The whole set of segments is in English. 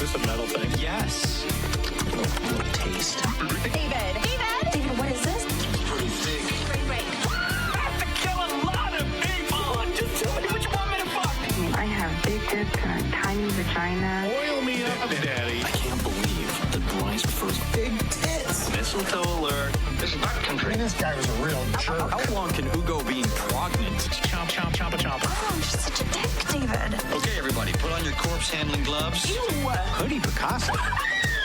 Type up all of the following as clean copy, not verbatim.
this a metal thing? Yes. Little taste. David, what is this? It's pretty thick. Great. I have to kill a lot of people. Just tell me what you want me to fuck. I have big tits and a tiny vagina. Oil me up, Daddy. I can't believe that Bryce prefers big tits. Mistletoe alert. This is not country. This guy was a real jerk. How long can Ugo be pregnant? Chomp, chomp, chomp, chomp. Oh, she's such a dick, David. Okay, everybody, put on your corpse handling gloves. Ew. Hoodie Picasso.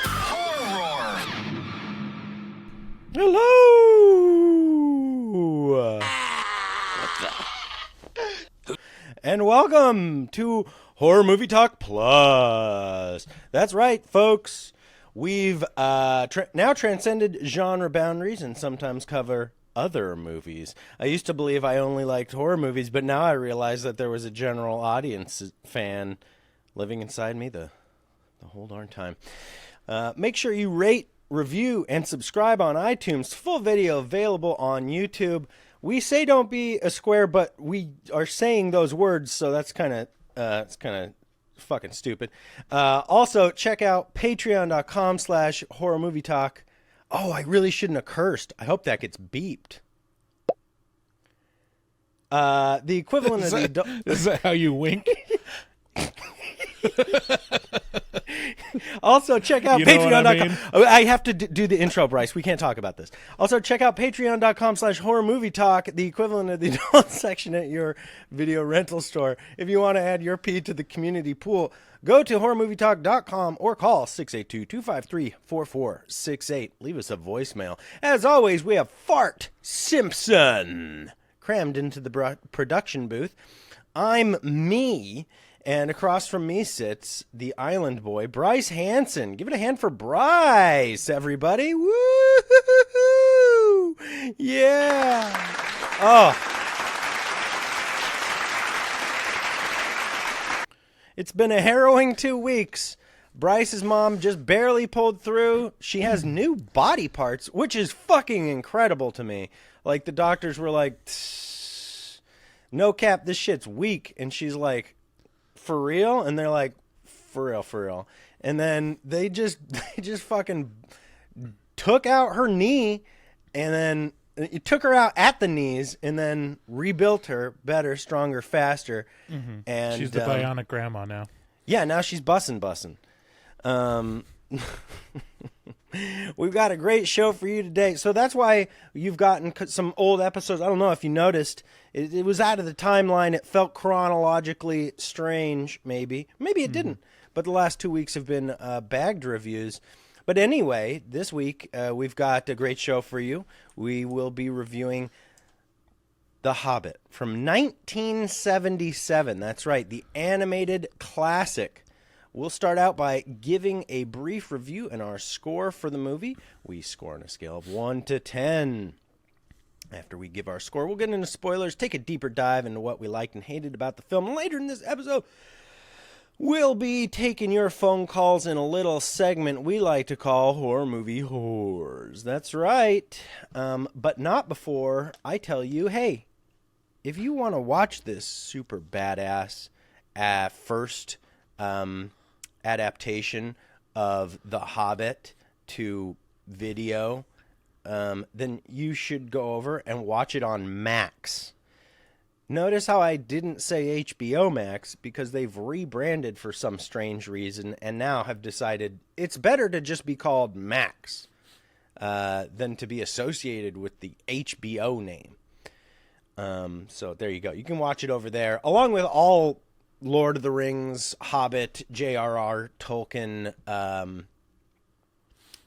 Horror. Hello! And welcome to Horror Movie Talk Plus. That's right, folks. We've now transcended genre boundaries and sometimes cover other movies. I used to believe I only liked horror movies, but now I realize that there was a general audience fan living inside me the whole darn time. Make sure you rate, review, and subscribe on iTunes. Full video available on YouTube. We say don't be a square, but we are saying those words, so that's kind of it's kind of fucking stupid. Also, check out patreon.com/horrormovietalk. Oh, I really shouldn't have cursed. I hope that gets beeped. The equivalent of the adult... Is that how you wink? Also, check out You know what I patreon.com. mean? I have to do the intro, Bryce. We can't talk about this. Also, check out patreon.com/horrormovietalk, the equivalent of the adult section at your video rental store. If you want to add your pee to the community pool, go to horrormovietalk.com or call 682-253-4468. Leave us a voicemail. As always, we have Fart Simpson crammed into the production booth. I'm me. And across from me sits the island boy, Bryce Hansen. Give it a hand for Bryce, everybody. Woo! Yeah. Oh. It's been a harrowing 2 weeks. Bryce's mom just barely pulled through. She has new body parts, which is fucking incredible to me. Like, the doctors were like, no cap, this shit's weak. And she's like, for real? And they're like, for real. And then they just fucking took out her knee, and then it took her out at the knees, and then rebuilt her better, stronger, faster. Mm-hmm. And she's the bionic grandma now. Yeah, now she's bussin'. We've got a great show for you today. So that's why you've gotten some old episodes. I don't know if you noticed. It was out of the timeline. It felt chronologically strange, maybe. Maybe it didn't. But the last 2 weeks have been bagged reviews. But anyway, this week we've got a great show for you. We will be reviewing The Hobbit from 1977. That's right, the animated classic. We'll start out by giving a brief review and our score for the movie. We score on a scale of 1 to 10. After we give our score, we'll get into spoilers, take a deeper dive into what we liked and hated about the film. Later in this episode, we'll be taking your phone calls in a little segment we like to call Horror Movie Whores. That's right. But not before I tell you, hey, if you want to watch this super badass first adaptation of The Hobbit to video, then you should go over and watch it on Max. Notice how I didn't say HBO Max, because they've rebranded for some strange reason and now have decided it's better to just be called Max than to be associated with the HBO name. So there you go. You can watch it over there, along with all Lord of the Rings, Hobbit, J.R.R. Tolkien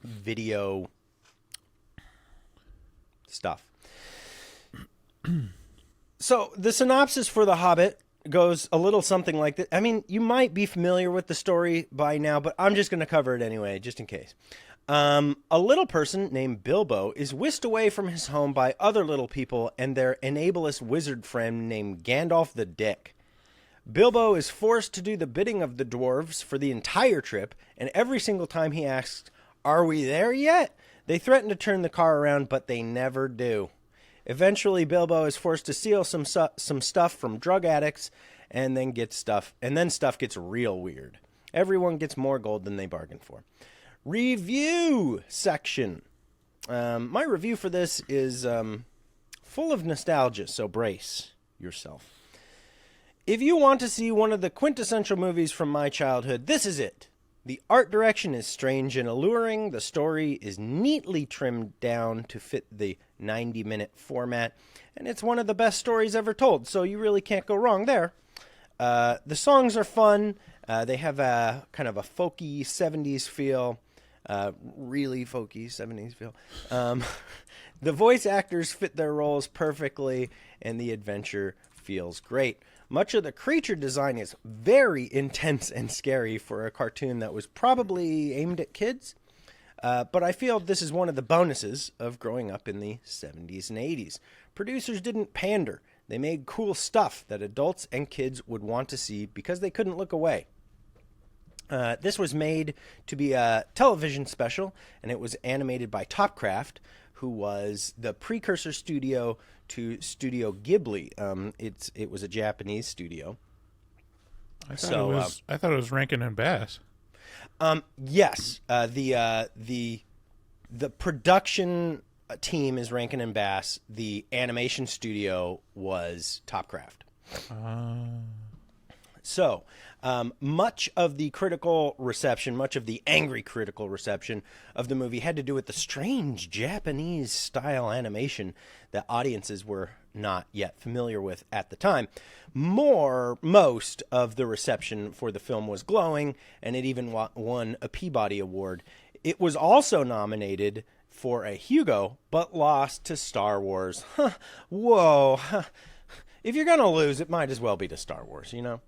video stuff. So the synopsis for The Hobbit goes a little something like that. I mean, you might be familiar with the story by now, but I'm just going to cover it anyway, just in case. A little person named Bilbo is whisked away from his home by other little people and their enablest wizard friend named Gandalf the Dick. Bilbo is forced to do the bidding of the dwarves for the entire trip, and every single time he asks, "Are we there yet?" they threaten to turn the car around, but they never do. Eventually, Bilbo is forced to steal some stuff from drug addicts, and then stuff gets real weird. Everyone gets more gold than they bargained for. Review section. My review for this is full of nostalgia, so brace yourself. If you want to see one of the quintessential movies from my childhood, this is it. The art direction is strange and alluring. The story is neatly trimmed down to fit the 90-minute format. And it's one of the best stories ever told, so you really can't go wrong there. The songs are fun. They have a kind of a folky 70s feel. Really folky 70s feel. The voice actors fit their roles perfectly, and the adventure feels great. Much of the creature design is very intense and scary for a cartoon that was probably aimed at kids. But I feel this is one of the bonuses of growing up in the 70s and 80s. Producers didn't pander. They made cool stuff that adults and kids would want to see because they couldn't look away. This was made to be a television special, and it was animated by Topcraft, who was the precursor studio to Studio Ghibli. It was a Japanese studio. I thought it was Rankin and Bass. Yes. The production team is Rankin and Bass. The animation studio was Topcraft. So, much of the critical reception, much of the angry critical reception of the movie had to do with the strange Japanese-style animation that audiences were not yet familiar with at the time. Most of the reception for the film was glowing, and it even won a Peabody Award. It was also nominated for a Hugo, but lost to Star Wars. Whoa. If you're going to lose, it might as well be to Star Wars, you know?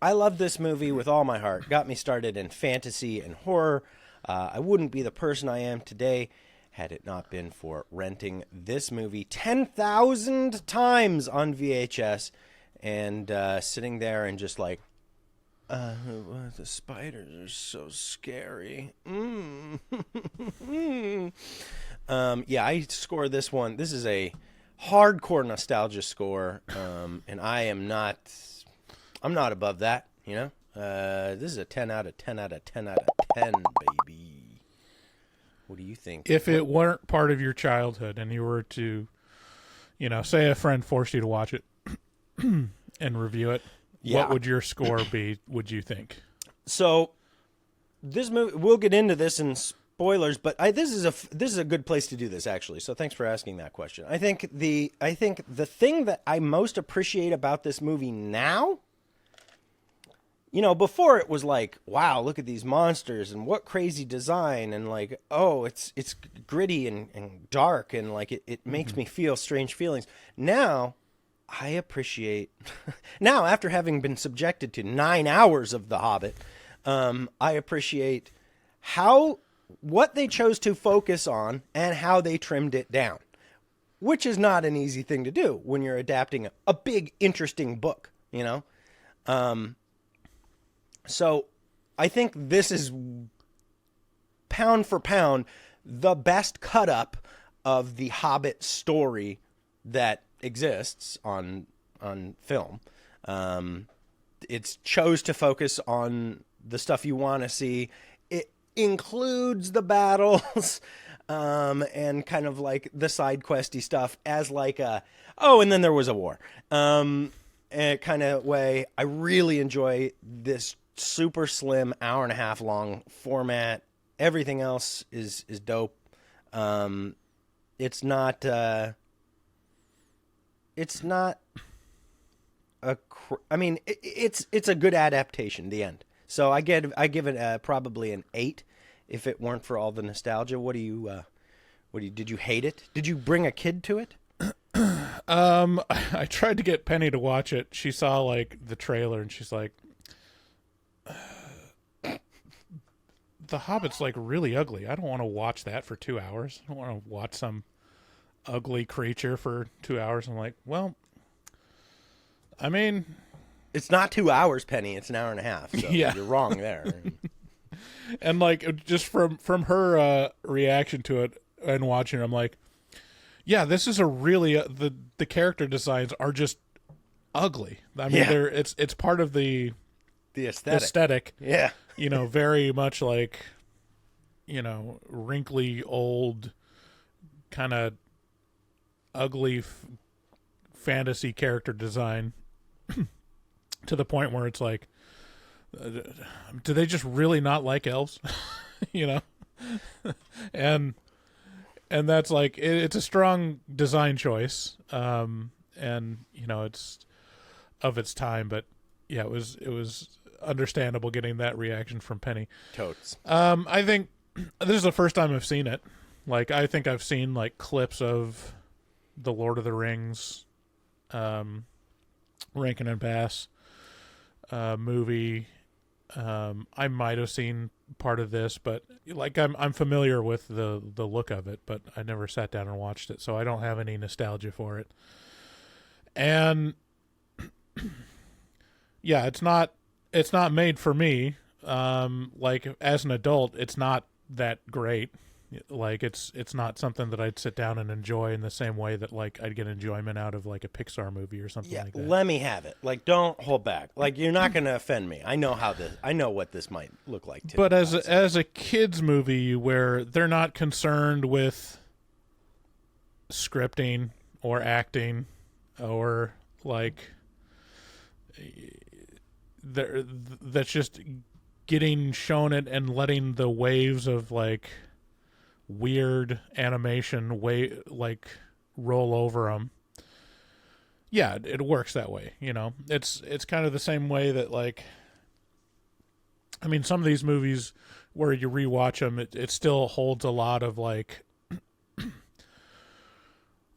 I love this movie with all my heart. Got me started in fantasy and horror. I wouldn't be the person I am today had it not been for renting this movie 10,000 times on VHS and sitting there and just like, the spiders are so scary. Yeah, I score this one. This is a hardcore nostalgia score, and I'm not above that, you know? This is a 10 out of 10 out of 10 out of 10, baby. What do you think? If it weren't part of your childhood and you were to, say a friend forced you to watch it and review it, what would your score be, would you think? So, this movie, we'll get into this in spoilers, but this is a good place to do this, actually. So thanks for asking that question. I think the thing that I most appreciate about this movie now, before it was like, wow, look at these monsters and what crazy design, and like, oh, it's gritty and dark, and like it makes me feel strange feelings. Now, I appreciate, now after having been subjected to 9 hours of The Hobbit, I appreciate what they chose to focus on and how they trimmed it down, which is not an easy thing to do when you're adapting a big, interesting book, So I think this is, pound for pound, the best cut-up of the Hobbit story that exists on film. It's chose to focus on the stuff you want to see. It includes the battles and kind of like the side questy stuff as like and then there was a war kind of way. I really enjoy this super slim hour-and-a-half long format. Everything else is dope. It's not a it's a good adaptation. The end. So I give it probably an 8 if it weren't for all the nostalgia. Did you hate it? Did you bring a kid to it? I tried to get Penny to watch it. She saw like the trailer and she's like, The Hobbit's like really ugly. I don't want to watch that for 2 hours. I don't want to watch some ugly creature for 2 hours. I'm like, well, I mean, it's not 2 hours, Penny. It's an hour and a half. So yeah, you're wrong there. And like just from her reaction to it and watching it, I'm like, yeah, this is a really the character designs are just ugly. I mean, it's part of the The aesthetic. aesthetic. Yeah. You know, very much like, you know, wrinkly, old, kind of ugly fantasy character design to the point where it's like, do they just really not like elves? You know? and that's like, it's a strong design choice. And, you know, it's of its time, but yeah, it was understandable getting that reaction from Penny. Totes. I think this is the first time I've seen it. Like, I think I've seen like clips of the Lord of the Rings, Rankin and Bass movie. I might have seen part of this, but like I'm familiar with the look of it, but I never sat down and watched it, so I don't have any nostalgia for it. And yeah, it's not made for me. Like as an adult, it's not that great. Like it's not something that I'd sit down and enjoy in the same way that like I'd get enjoyment out of like a Pixar movie or something like that. Let me have it. Like, don't hold back. Like, you're not going to offend me. I know what this might look like too. But as a kids movie where they're not concerned with scripting or acting or like that's just getting shown it and letting the waves of like weird animation like roll over them. Yeah, it works that way, you know. It's kind of the same way that like, I mean, some of these movies where you rewatch them, it still holds a lot of like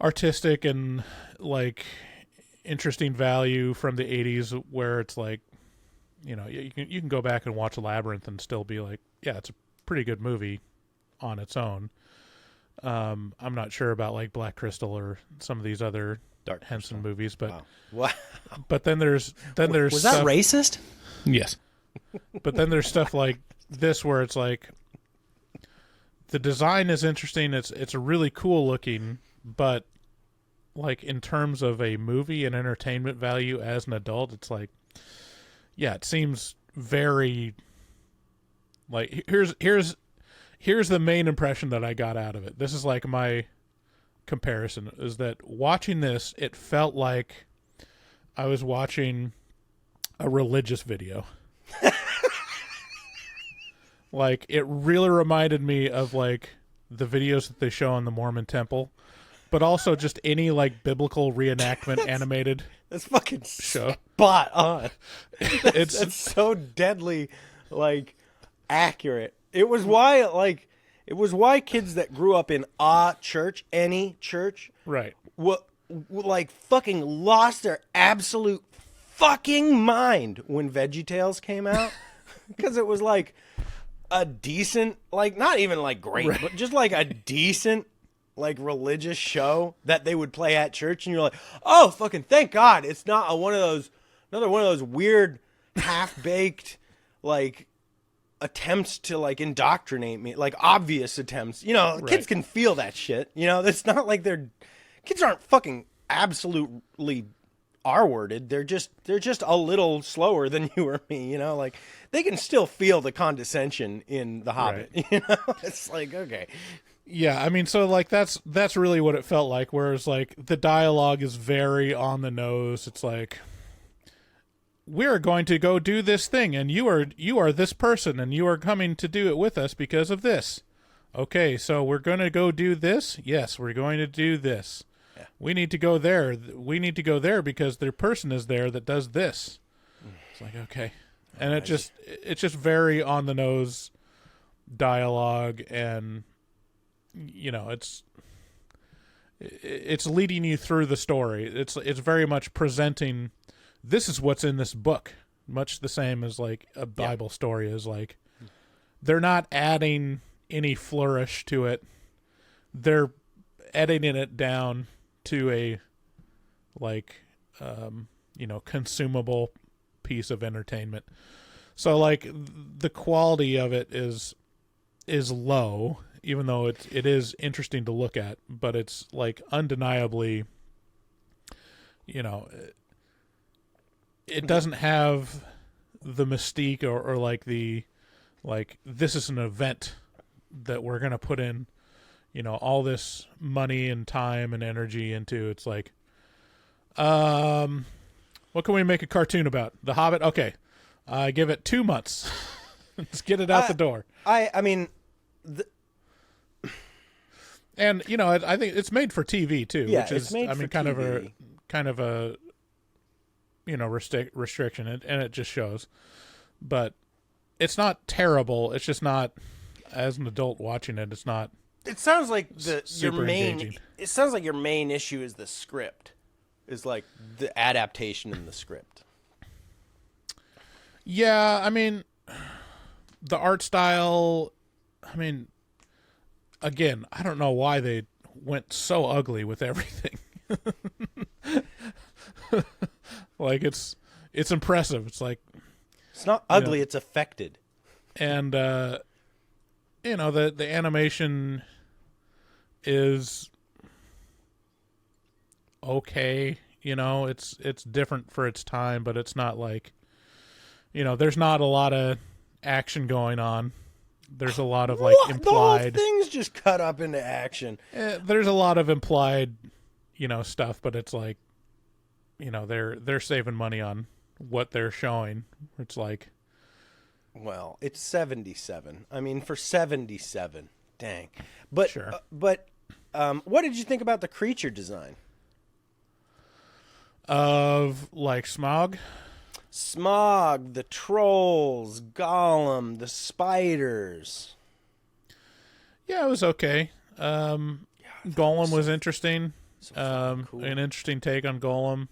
artistic and like interesting value from the 80s where it's like, you know, you can go back and watch Labyrinth and still be like, yeah, it's a pretty good movie on its own. I'm not sure about like Black Crystal or some of these other Dark Henson movies, but wow. but then there's Was stuff, that racist? yes. But then there's stuff like this where it's like the design is interesting. It's a really cool looking, but like in terms of a movie and entertainment value as an adult, it's like, yeah, it seems very like here's the main impression that I got out of it. This is like my comparison is that watching this, it felt like I was watching a religious video. Like it really reminded me of like the videos that they show in the Mormon temple, but also just any like biblical reenactment animated That's fucking show. spot on. It's so deadly, like, accurate. It was why kids that grew up in a church, any church, right. like fucking lost their absolute fucking mind when VeggieTales came out, because it was like a decent, like not even like great, Right. but just like a decent, like religious show that they would play at church, and you're like, oh fucking thank God, it's not another one of those weird half-baked like attempts to like indoctrinate me, like obvious attempts. You know, Right. kids can feel that shit. You know, it's not like kids aren't fucking absolutely R-worded. They're just a little slower than you or me. You know, like they can still feel the condescension in The Hobbit. Right. You know, it's like, okay. Yeah, I mean, so like that's really what it felt like. Whereas like the dialogue is very on the nose. It's like, we're going to go do this thing, and you are this person, and you are coming to do it with us because of this. Okay, so we're going to go do this. Yes, we're going to do this. Yeah. We need to go there. We need to go there because their person is there that does this. It's like, okay, and it's just very on the nose dialogue, and you know, it's leading you through the story. It's very much presenting, this is what's in this book, much the same as like a Bible story is. Like, they're not adding any flourish to it. They're editing it down to a like you know, consumable piece of entertainment. So like the quality of it is low, even though it is interesting to look at, but it's like undeniably, you know, it doesn't have the mystique or like this is an event that we're gonna put in, all this money and time and energy into. It's like, what can we make a cartoon about? The Hobbit? Okay, give it 2 months. Let's get it out the door. I mean, and I think it's made for TV too, Yeah, which it's is made for kind TV. of a restriction, and it just shows. But it's not terrible. It's just not, as an adult watching it, it's not. it sounds like your super main. engaging. It sounds like your main issue is the script, is like the adaptation in the script. Yeah, I mean, the art style. I mean, again, I don't know why they went so ugly with everything. Like it's impressive. It's like, It's not ugly; it's affected. and the animation is okay. It's different for its time, but it's not like, there's not a lot of action going on. There's a lot of like What? implied. The whole thing's just cut up into action. There's a lot of implied, stuff, but it's like, they're saving money on what they're showing. It's like, Well, it's 77. I mean, for 77, dang. But Sure. What did you think about the creature design? of like Smog. Smog, the trolls, Gollum, the spiders. Yeah, it was okay. Golem was interesting. fucking cool. An interesting take on Golem.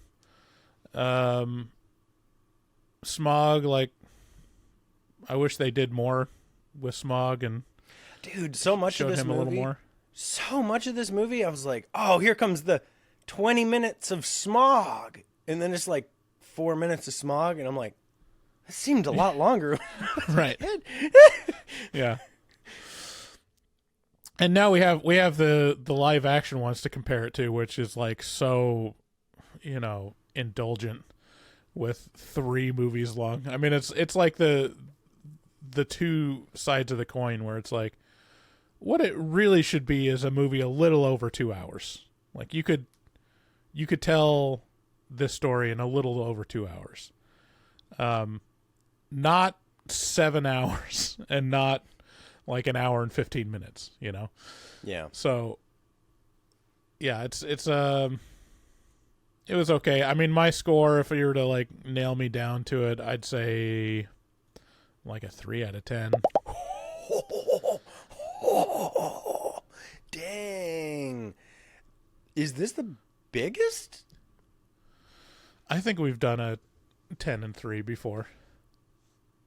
Smog, like, I wish they did more with Smog and Dude, so much of showed this him movie. a little more. So much of this movie, I was like, oh, here comes the 20 minutes of Smog. And then it's like 4 minutes of Smog. And I'm like, that seemed a lot longer. Right. Yeah. And now we have the live action ones to compare it to, which is like so, indulgent with 3 movies long. I mean, it's like the two sides of the coin, where it's like, what it really should be is a movie a little over 2 hours. Like you could tell this story in a little over 2 hours. Not 7 hours and not like an hour and 15 minutes, Yeah. So yeah, it was okay. I mean, my score, if you were to like nail me down to it, I'd say like a 3 out of 10. Dang. Is this the biggest? I think we've done a 10 and 3 before.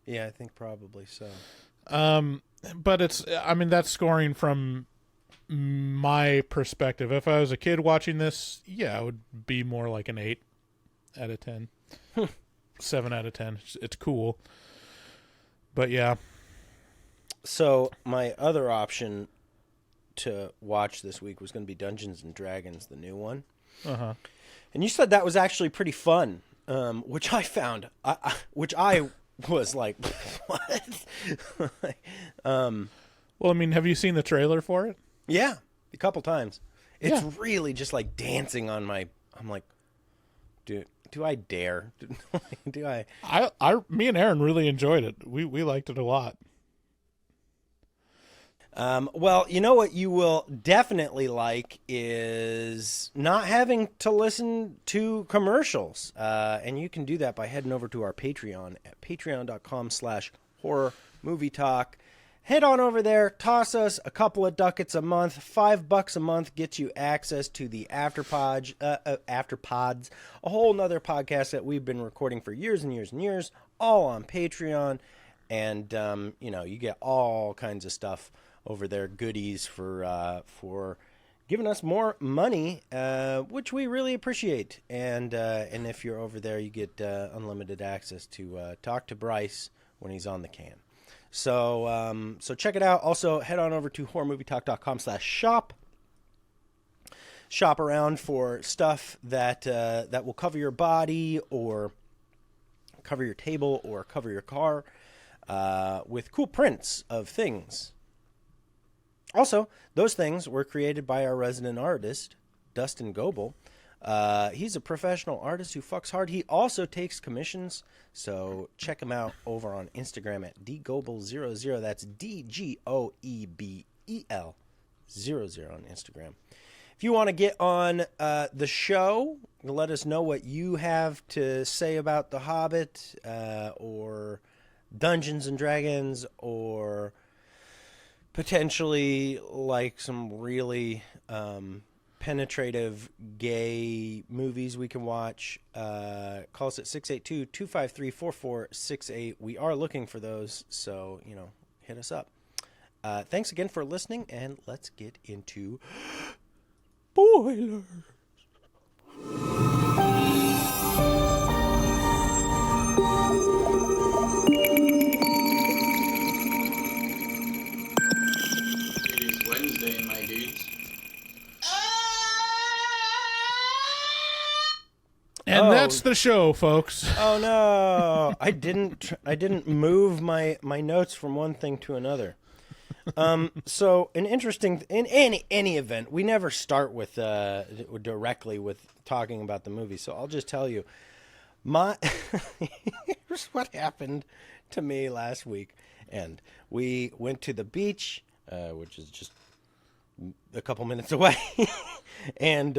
Yeah, I think probably so. But that's scoring from my perspective. If I was a kid watching this, yeah, it would be more like an 8 out of 10. 7 out of 10. It's cool. But yeah. So my other option to watch this week was going to be Dungeons and Dragons, the new one. Uh-huh. And you said that was actually pretty fun, which I found, which I was like, what? Well, I mean, have you seen the trailer for it? Yeah, a couple times. It's Yeah. really just like dancing on my. I'm like, do I dare? Do I? Me and Aaron really enjoyed it. We liked it a lot. Well, you know what you will definitely like is not having to listen to commercials. And you can do that by heading over to our Patreon at patreon.com/horror movie talk. Head on over there, toss us a couple of ducats a month. $5 a month gets you access to the Afterpods, a whole nother podcast that we've been recording for years and years and years, all on Patreon. And, you get all kinds of stuff over there, goodies for giving us more money, which we really appreciate. And if you're over there, you get unlimited access to talk to Bryce when he's on the can. So check it out. Also, head on over to horrormovietalk.com/shop. Shop around for stuff that will cover your body or cover your table or cover your car with cool prints of things. Also, those things were created by our resident artist, Dustin Goebel. He's a professional artist who fucks hard. He also takes commissions, so check him out over on Instagram at dgoebel00. That's DGOEBEL00 on Instagram. If you want to get on the show, let us know what you have to say about The Hobbit or Dungeons and Dragons, or potentially like some really penetrative gay movies we can watch. Call us at 682-253-4468. We are looking for those, so, hit us up. Thanks again for listening, and let's get into spoilers. It is Wednesday, my dudes. And that's the show, folks. Oh no! I didn't move my notes from one thing to another. So an interesting in any event, we never start with directly with talking about the movie. So I'll just tell you, here's what happened to me last week. And we went to the beach, which is just a couple minutes away, and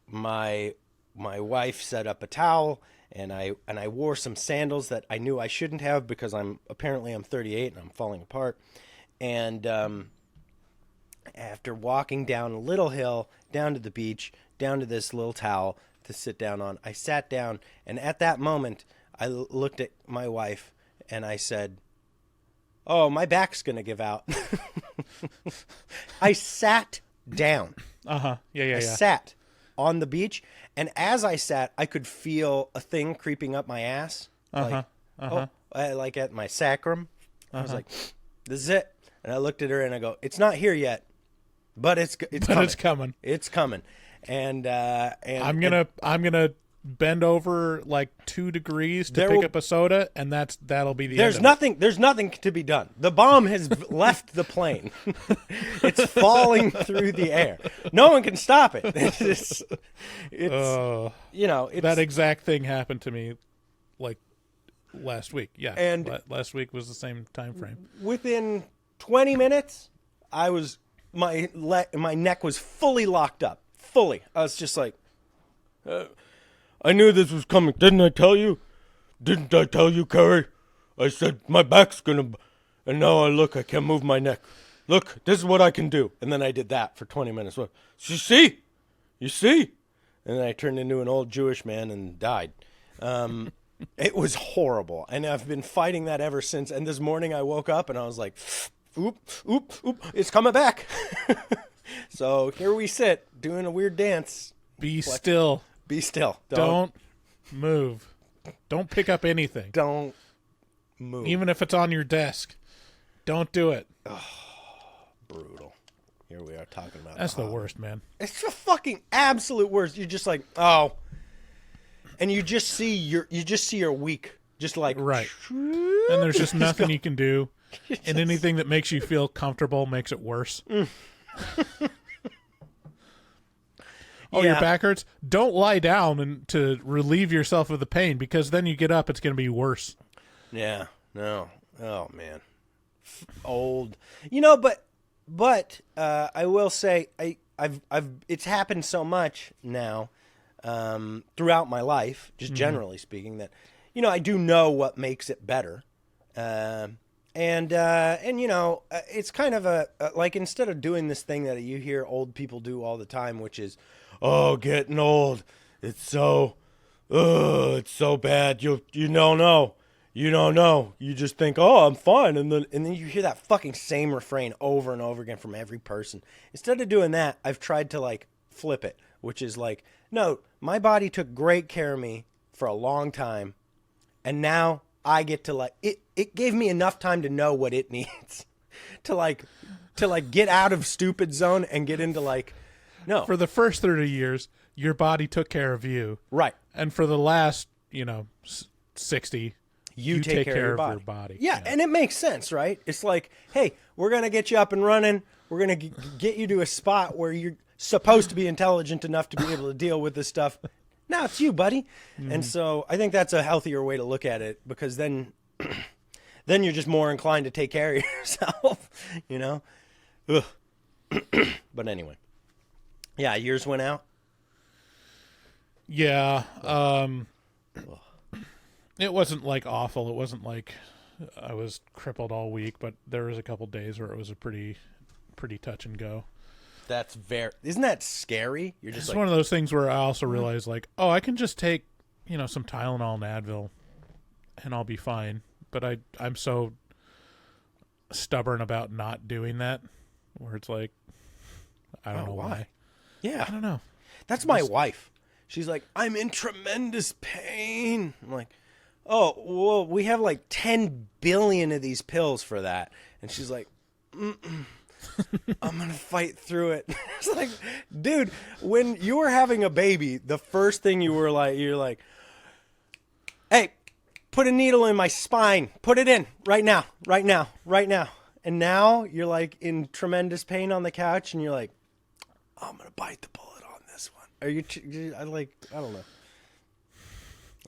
my wife set up a towel, and I wore some sandals that I knew I shouldn't have because I'm 38 and I'm falling apart. And after walking down a little hill, down to the beach, down to this little towel to sit down on, I sat down, and at that moment, I looked at my wife and I said, "Oh, my back's going to give out." I sat down. Yeah. I sat on the beach, and as I sat, I could feel a thing creeping up my ass, like at my sacrum. I was like, "This is it." And I looked at her and I go, "It's not here yet, but it's coming. It's coming." And I'm gonna bend over like 2 degrees to pick up a soda, and that'll be the end of it. There's nothing to be done. The bomb has left the plane. It's falling through the air. No one can stop it. It's that exact thing happened to me like last week. Yeah, and last week was the same time frame. Within 20 minutes, my neck was fully locked up. Fully. I was just like, I knew this was coming. Didn't I tell you? Didn't I tell you, Carrie? I said, my back's gonna... And now I can't move my neck. Look, this is what I can do. And then I did that for 20 minutes. You see? You see? And then I turned into an old Jewish man and died. It was horrible. And I've been fighting that ever since. And this morning I woke up and I was like, oop, it's coming back. So here we sit, doing a weird dance. Be still. Be still. Don't move. Don't pick up anything. Don't move. Even if it's on your desk. Don't do it. Oh, brutal. Here we are talking about That's the worst, man. It's the fucking absolute worst. You're just like, oh. And you just see your week. Just like, right. And there's just nothing you can do. And anything that makes you feel comfortable makes it worse. Oh, yeah. Your back hurts? Don't lie down and to relieve yourself of the pain, because then you get up, it's going to be worse. Yeah. No. Oh man. Old. But I will say I've it's happened so much now throughout my life, just generally speaking, that I do know what makes it better. And it's kind of a like, instead of doing this thing that you hear old people do all the time, which is, oh, getting old, it's so bad. You don't know. You just think, oh, I'm fine, and then you hear that fucking same refrain over and over again from every person. Instead of doing that, I've tried to like flip it, which is like, no, my body took great care of me for a long time, and now I get to like it. It gave me enough time to know what it needs to get out of stupid zone and get into like, no. For the first 30 years, your body took care of you. Right. And for the last at 60, you take care of your body. Yeah, and it makes sense, right? It's like, hey, we're going to get you up and running. We're going to get you to a spot where you're supposed to be intelligent enough to be able to deal with this stuff. Now it's you, buddy. And so I think that's a healthier way to look at it, because then you're just more inclined to take care of yourself, Ugh. But anyway. Yeah, yours went out. Yeah. It wasn't like awful. It wasn't like I was crippled all week, but there was a couple days where it was a pretty touch and go. Isn't that scary? You're just it's one of those things where I also realized, like, oh, I can just take, some Tylenol and Advil and I'll be fine. But I'm so stubborn about not doing that, where it's like, I don't know why. Yeah. I don't know. That's my wife. She's like, I'm in tremendous pain. I'm like, oh, well, we have like 10 billion of these pills for that. And she's like, I'm going to fight through it. It's like, dude, when you were having a baby, the first thing you're like, hey, put a needle in my spine. Put it in right now, right now, right now. And now you're like in tremendous pain on the couch and you're like, I'm going to bite the bullet on this one. Are you, I don't know.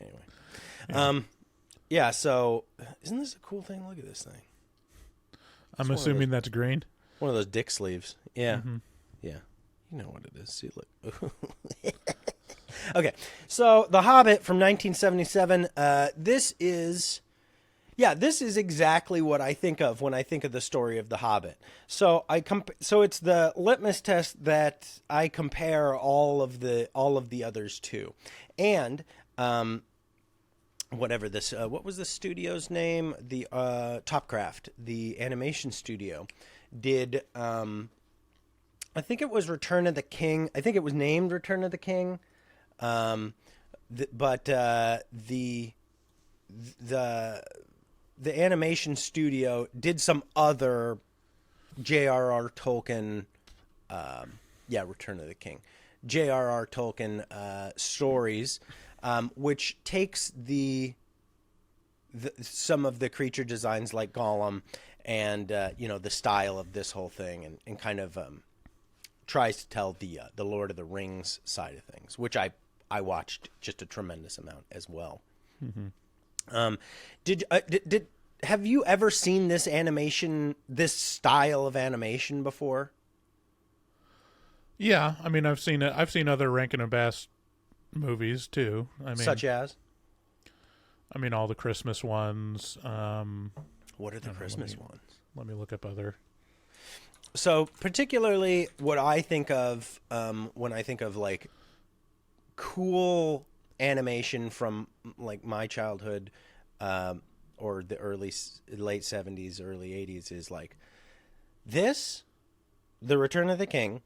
Anyway. Yeah, so isn't this a cool thing? Look at this thing. I'm assuming that's green. One of those dick sleeves. Yeah. Mm-hmm. Yeah. You know what it is. See, look. Okay. So The Hobbit from 1977. This is exactly what I think of when I think of the story of The Hobbit. So so it's the litmus test that I compare all of the others to. And whatever this what was the studio's name? The Topcraft, the animation studio, did I think it was Return of the King. I think it was named Return of the King. But the animation studio did some other J.R.R. Tolkien, Return of the King, J.R.R. Tolkien stories, which takes some of the creature designs like Gollum and the style of this whole thing, and kind of tries to tell the Lord of the Rings side of things, which I watched just a tremendous amount as well. Mm-hmm. Have you ever seen this style of animation before? Yeah, I mean, I've seen it. I've seen other Rankin and Bass movies too. I mean, such as? I mean, all the Christmas ones. What are the Christmas ones? Let me look up other. So, particularly, what I think of when I think of like cool animation from like my childhood, or the late 70s, early 80s, is like this, The Return of the King,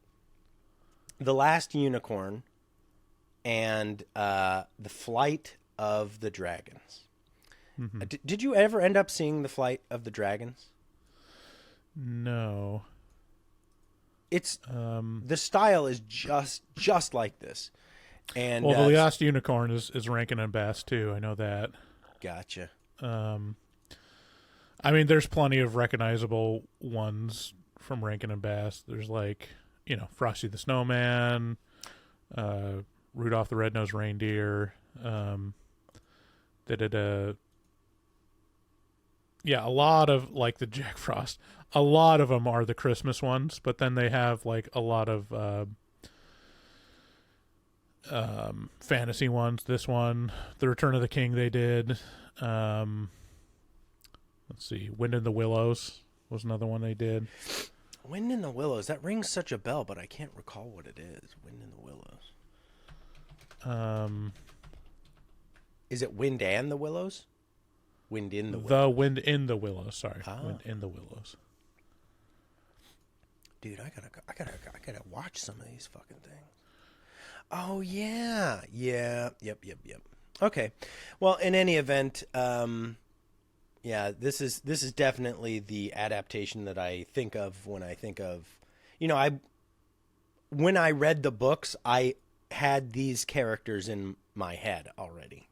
The Last Unicorn, and The Flight of the Dragons. Mm-hmm. Did you ever end up seeing The Flight of the Dragons? No. It's the style is just like this. And well, The Last Unicorn is Rankin and Bass too. I know that. Gotcha. I mean, there's plenty of recognizable ones from Rankin and Bass. There's like, Frosty the Snowman, Rudolph the Red-Nosed Reindeer. They did a lot of like the Jack Frost. A lot of them are the Christmas ones, but then they have like a lot of fantasy ones. This one, The Return of the King, they did. Let's see, Wind in the Willows was another one they did. Wind in the Willows. That rings such a bell, but I can't recall what it is. Wind in the Willows. Is it Wind and the Willows? Wind in the Willows. The Wind in the Willows. Sorry, Wind in the Willows. Dude, I gotta watch some of these fucking things. Oh yeah, yep. Okay, well, in any event, this is definitely the adaptation that I think of when I think of, when I read the books, I had these characters in my head already,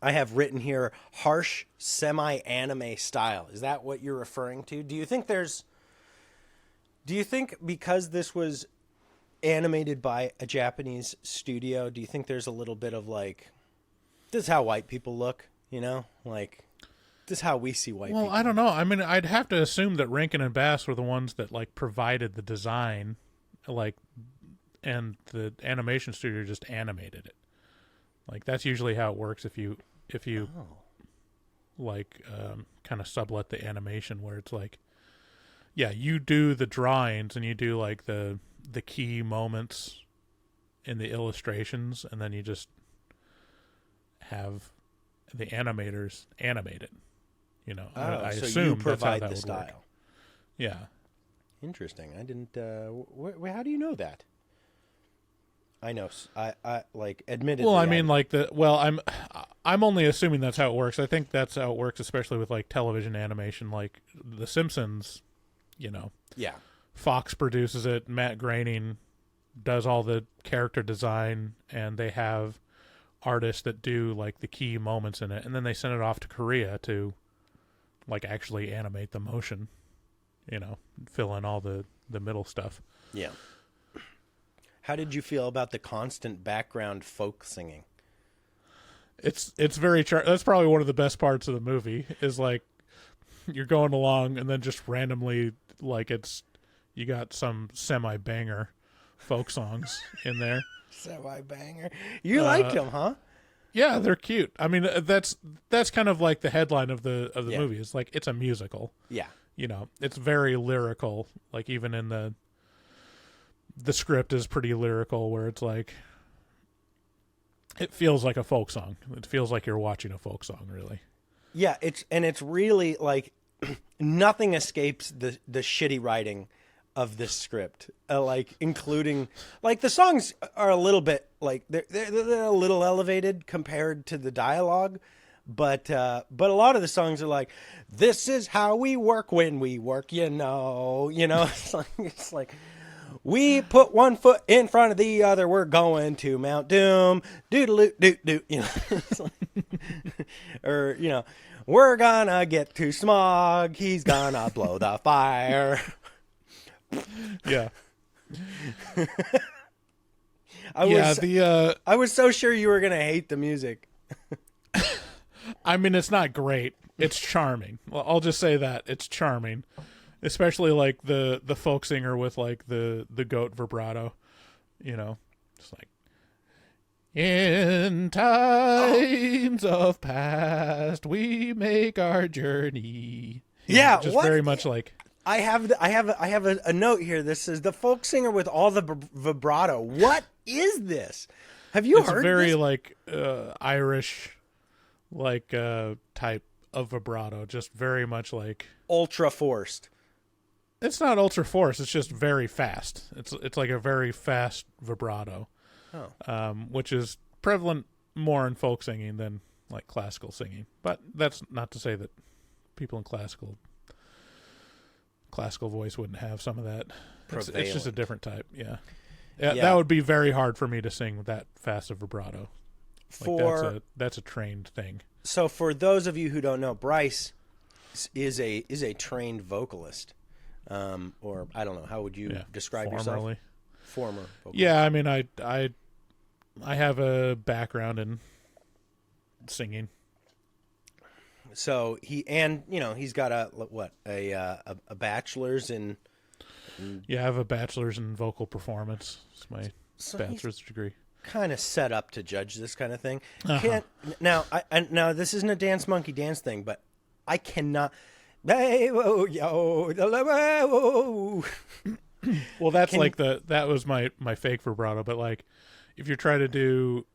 I have written here harsh semi-anime style. Is that what you're referring to? Do you think because this was animated by a Japanese studio, do you think there's a little bit of like, this is how white people look, like this is how we see white people? Well, I don't know. I mean, I'd have to assume that Rankin and Bass were the ones that like provided the design, like, and the animation studio just animated it. Like that's usually how it works if you like kind of sublet the animation, where it's like, yeah, you do the drawings and you do like the key moments in the illustrations, and then you just have the animators animate it. I so assume you provide that's how that the would style. work. Yeah. Interesting. I didn't. How do you know that? I know. I like admittedly. Well, I mean, I'm only assuming that's how it works. I think that's how it works, especially with like television animation, like The Simpsons. Yeah. Fox produces it. Matt Groening does all the character design, and they have artists that do like the key moments in it, and then they send it off to Korea to like actually animate the motion. Fill in all the middle stuff. Yeah. How did you feel about the constant background folk singing? It's very that's probably one of the best parts of the movie, is like you're going along and then just randomly like you got some semi-banger folk songs in there. Semi-banger. You liked them, huh? Yeah, they're cute. I mean, that's kind of like the headline of the movie. It's like it's a musical. Yeah. It's very lyrical. Like even in the script is pretty lyrical, where it's like it feels like a folk song. It feels like you're watching a folk song, really. Yeah, it's really like nothing escapes the shitty writing of this script. Like including like the songs are a little bit like they're a little elevated compared to the dialogue, but a lot of the songs are like, this is how we work when we work, it's like we put one foot in front of the other. We're going to Mount Doom. Doodaloo doo. Or we're gonna get to Smog. He's gonna blow the fire. Yeah. I was so sure you were gonna hate the music. I mean, it's not great. It's charming. Well, I'll just say that it's charming. Especially like the folk singer with like the goat vibrato, just like in times of past we make our journey. Just very much like I have a note here. This says the folk singer with all the vibrato. What is this? Have you heard? It's very this? like Irish, like type of vibrato. Just very much like ultra forced. It's not ultra force. It's just very fast. It's like a very fast vibrato, which is prevalent more in folk singing than like classical singing. But that's not to say that people in classical voice wouldn't have some of that. It's just a different type. Yeah. That would be very hard for me to sing with that fast of vibrato. That's a trained thing. So for those of you who don't know, Bryce is a trained vocalist. Or I don't know, how would you describe yourself? Former vocalist. Yeah, I mean, I have a background in singing. So he's got a bachelor's in. Yeah, I have a bachelor's in vocal performance. It's my bachelor's degree. Kind of set up to judge this kind of thing. Uh-huh. Now this isn't a Dance Monkey Dance thing, but I cannot. Well, that's that was my fake vibrato, but like if you're trying to do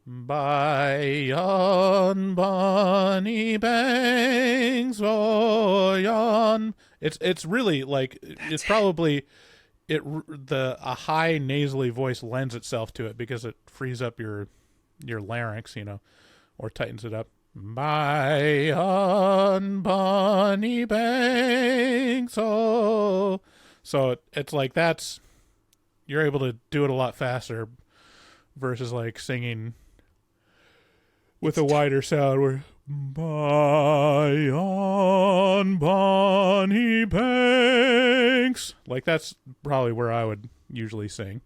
by yon bonny banks yon, it's really like it's probably a high nasally voice lends itself to it because it frees up your larynx, or tightens it up. By on bonny banks, oh, So it's like you're able to do it a lot faster versus like singing with a wider sound where by on bonny banks. Like that's probably where I would usually sing.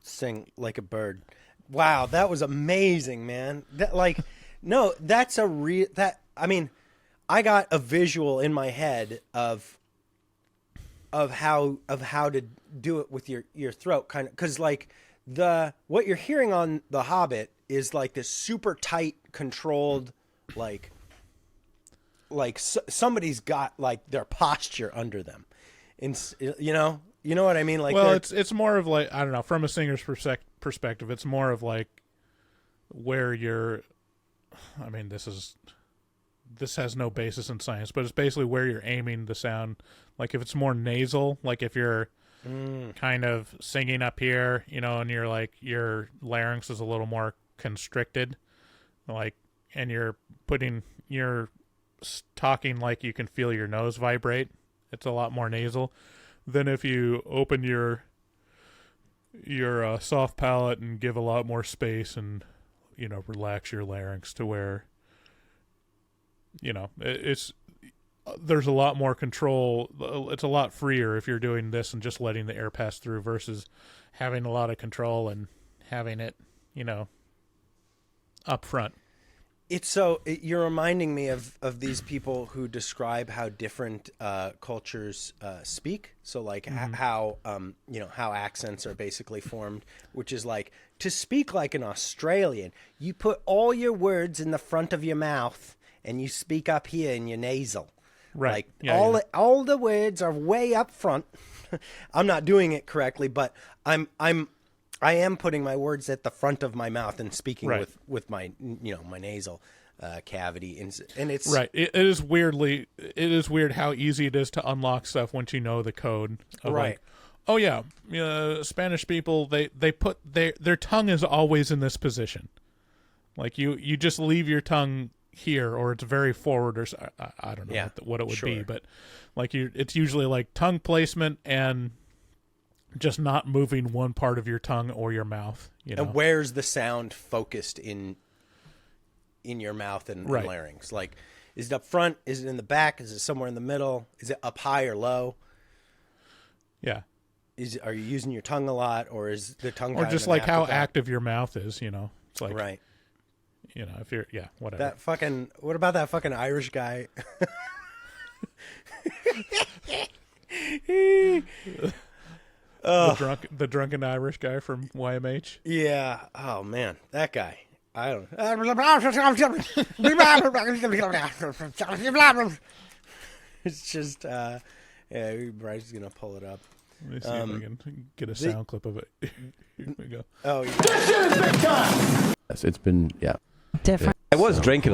Sing like a bird. Wow, that was amazing, man. That no, that's a real I mean, I got a visual in my head of how to do it with your throat, kind of, because like what you're hearing on The Hobbit is like this super tight, controlled, like somebody's got like their posture under them, and you know what I mean. Like, well, it's more of like, I don't know, from a singer's perspective, it's more of like where you're. I mean, this has no basis in science, but it's basically where you're aiming the sound. Like if it's more nasal, like if you're kind of singing up here, and you're like your larynx is a little more constricted, like, and you're talking like you can feel your nose vibrate. It's a lot more nasal than if you open your soft palate and give a lot more space and relax your larynx to where there's a lot more control. It's a lot freer if you're doing this and just letting the air pass through versus having a lot of control and having it, up front. You're reminding me of these people who describe how different cultures speak. So like how accents are basically formed, which is like to speak like an Australian, you put all your words in the front of your mouth and you speak up here in your nasal. Right. Like all the words are way up front. I'm not doing it correctly, but I am putting my words at the front of my mouth and speaking with my my nasal cavity, and it's right. It is weird how easy it is to unlock stuff once you know the code. Of right. Like, oh yeah, Spanish people they put their tongue is always in this position. Like you just leave your tongue here, or it's very forward, or I don't know what it would be, but like it's usually like tongue placement and just not moving one part of your tongue or your mouth. And where's the sound focused in your mouth and larynx? Like, is it up front? Is it in the back? Is it somewhere in the middle? Is it up high or low? Yeah. Are you using your tongue a lot, or is the tongue? Or just like how active your mouth is, It's like right. If you're whatever. What about that fucking Irish guy? The drunken Irish guy from YMH. Yeah. Oh man, that guy. I don't. It's just. Bryce is gonna pull it up. Let me see if I can get a sound clip of it. Here we go. Oh, yeah. This shit is big time. Yes, it's been different. I was drinking.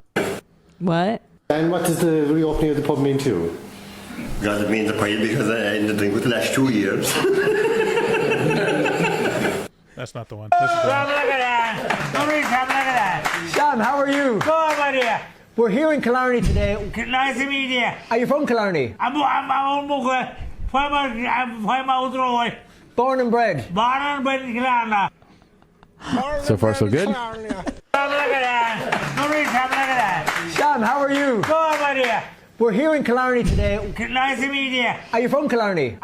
What? And what does the reopening of the pub mean too? Because it means a pile because I ended drink with the last 2 years. That's not the one. This is the one. Look at that. Look at that. Sam, how are you? Good, my dear. We're here in Killarney today. Nice to meet you. Are you from Killarney? I'm Born and bred. Born and bred in Killarney. So far, so good. Look at that. Look at that. Sam, how are you? Good, my dear. We're here in Killarney today. Nice to meet you. Are you from Killarney?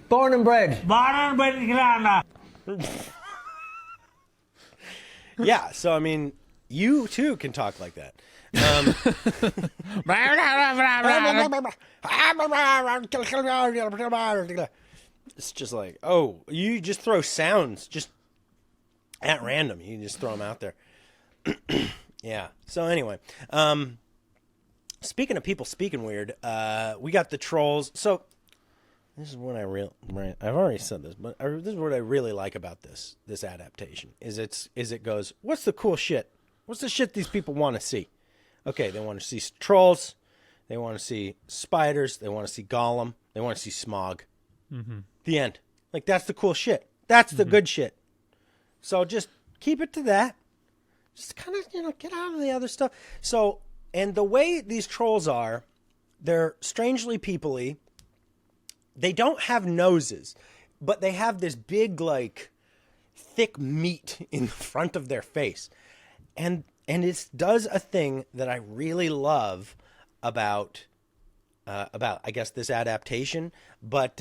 Born and bred. Born and bred in Killarney. Yeah, so I mean, you too can talk like that. It's just like, oh, you just throw sounds just at random. You can just throw them out there. Yeah. So anyway, speaking of people speaking weird, we got the trolls. So this is what I've already said this, but this is what I really like about this adaptation is it goes, what's the cool shit? What's the shit these people want to see? Okay, they want to see trolls, they want to see spiders, they want to see Gollum, they want to see Smog. Mm-hmm. The end. Like that's the cool shit. That's the good shit. So just keep it to that. Just kind of get out of the other stuff. So, and the way these trolls are, they're strangely people-y. They don't have noses, but they have this big, like, thick meat in the front of their face. And it does a thing that I really love about I guess this adaptation, but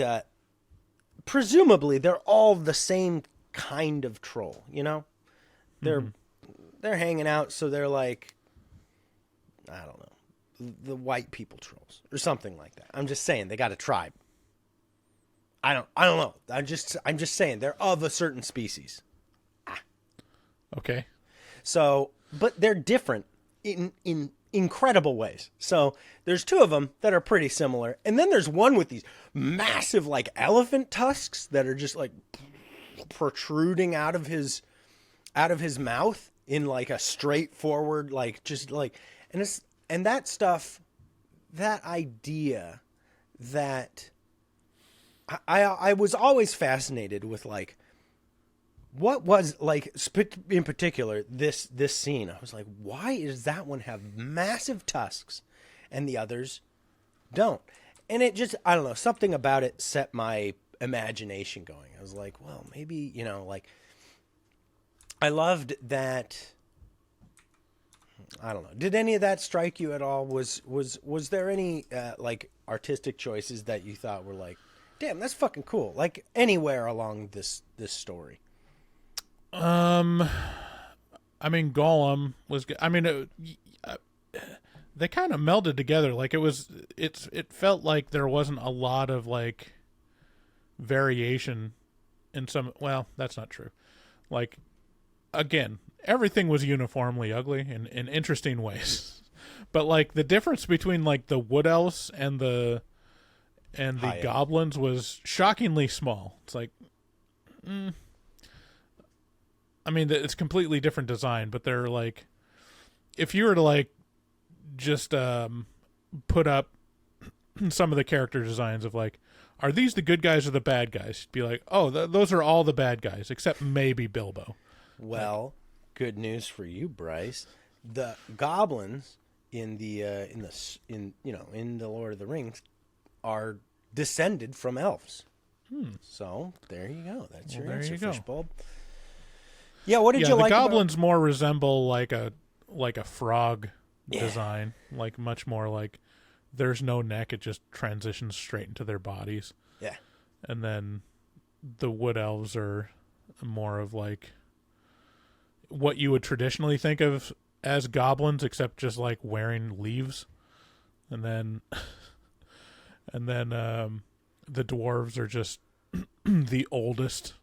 presumably they're all the same kind of troll, you know? They're hanging out, so they're like, I don't know, the white people trolls or something like that. I'm just saying they got a tribe. I don't know. I'm just saying they're of a certain species. Okay. So, but they're different in incredible ways. So there's two of them that are pretty similar. And then there's one with these massive like elephant tusks that are just like protruding out of his mouth in like a straightforward, like just like, and that stuff, that idea that I was always fascinated with, like, what was, like, in particular, this scene. I was like, why does that one have massive tusks and the others don't? And it just, I don't know, something about it set my imagination going. I was like, well, maybe, you know, like, I loved that. I don't know. Did any of that strike you at all? Was there any, like, artistic choices that you thought were like, damn, that's fucking cool, like, anywhere along this story? I mean, Gollum was good. I mean, they kind of melded together. Like, it felt like there wasn't a lot of, like, variation in some, well, that's not true. Like, again, everything was uniformly ugly in interesting ways. But, like, the difference between, like, the wood elves and the goblins was shockingly small. It's like, I mean, it's completely different design, but they're like, if you were to like just put up some of the character designs of like, are these the good guys or the bad guys? You'd be like, oh, those are all the bad guys except maybe Bilbo. Well, good news for you, Bryce. The goblins in the Lord of the Rings are descended from elves. So there you go. That's your answer, Fishbulb. Yeah, what did you like? The goblins more resemble like a frog design, like much more like there's no neck; it just transitions straight into their bodies. Yeah, and then the wood elves are more of like what you would traditionally think of as goblins, except just like wearing leaves, and then the dwarves are just the oldest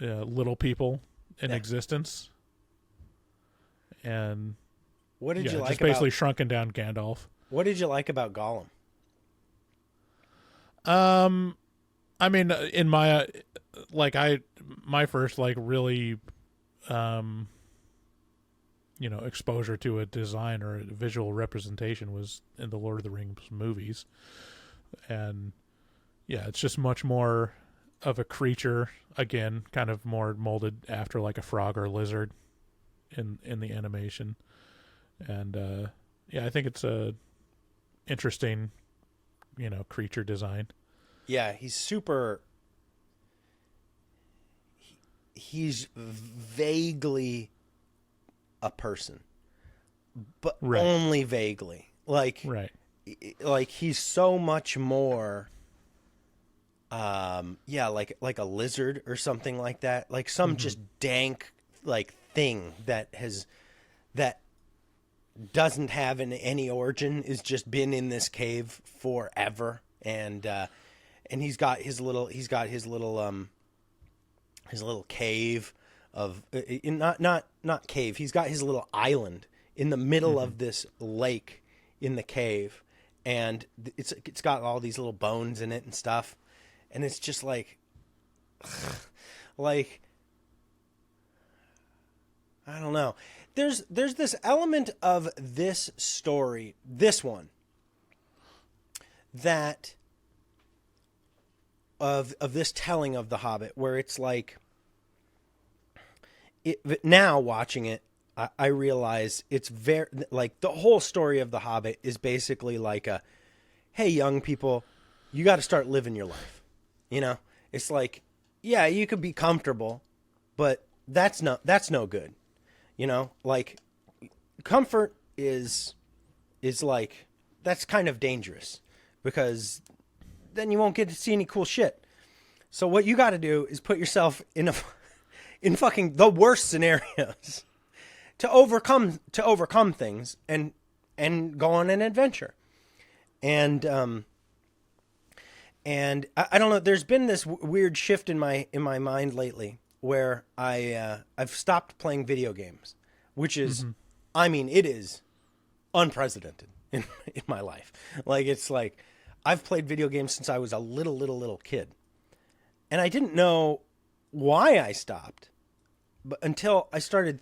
little people in existence. And what did you like just basically shrunken down Gandalf. What did you like about Gollum? I mean, in my my first like really exposure to a design or a visual representation was in the Lord of the Rings movies. And yeah, it's just much more of a creature, again, kind of more molded after like a frog or a lizard in the animation. And I think it's a interesting, creature design. Yeah, he's vaguely a person, but only vaguely. Like he's so much more like a lizard or something like that, like some just dank like thing that doesn't have any origin, is just been in this cave forever, and he's got his little cave of not cave. He's got his little island in the middle of this lake in the cave, and it's got all these little bones in it and stuff, and it's just like I don't know. There's this element of this story, this one, that of this telling of The Hobbit, where it's like, now watching it, I realize it's very, like, the whole story of The Hobbit is basically like a, hey, young people, you got to start living your life. You know, it's like, yeah, you could be comfortable, but that's no good. You know, like, comfort is like, that's kind of dangerous, because then you won't get to see any cool shit. So what you got to do is put yourself in fucking the worst scenarios to overcome things and go on an adventure. And I don't know, there's been this weird shift in my mind lately where I've stopped playing video games, which is, I mean, it is unprecedented in my life. Like, it's like, I've played video games since I was a little kid. And I didn't know why I stopped, but until I started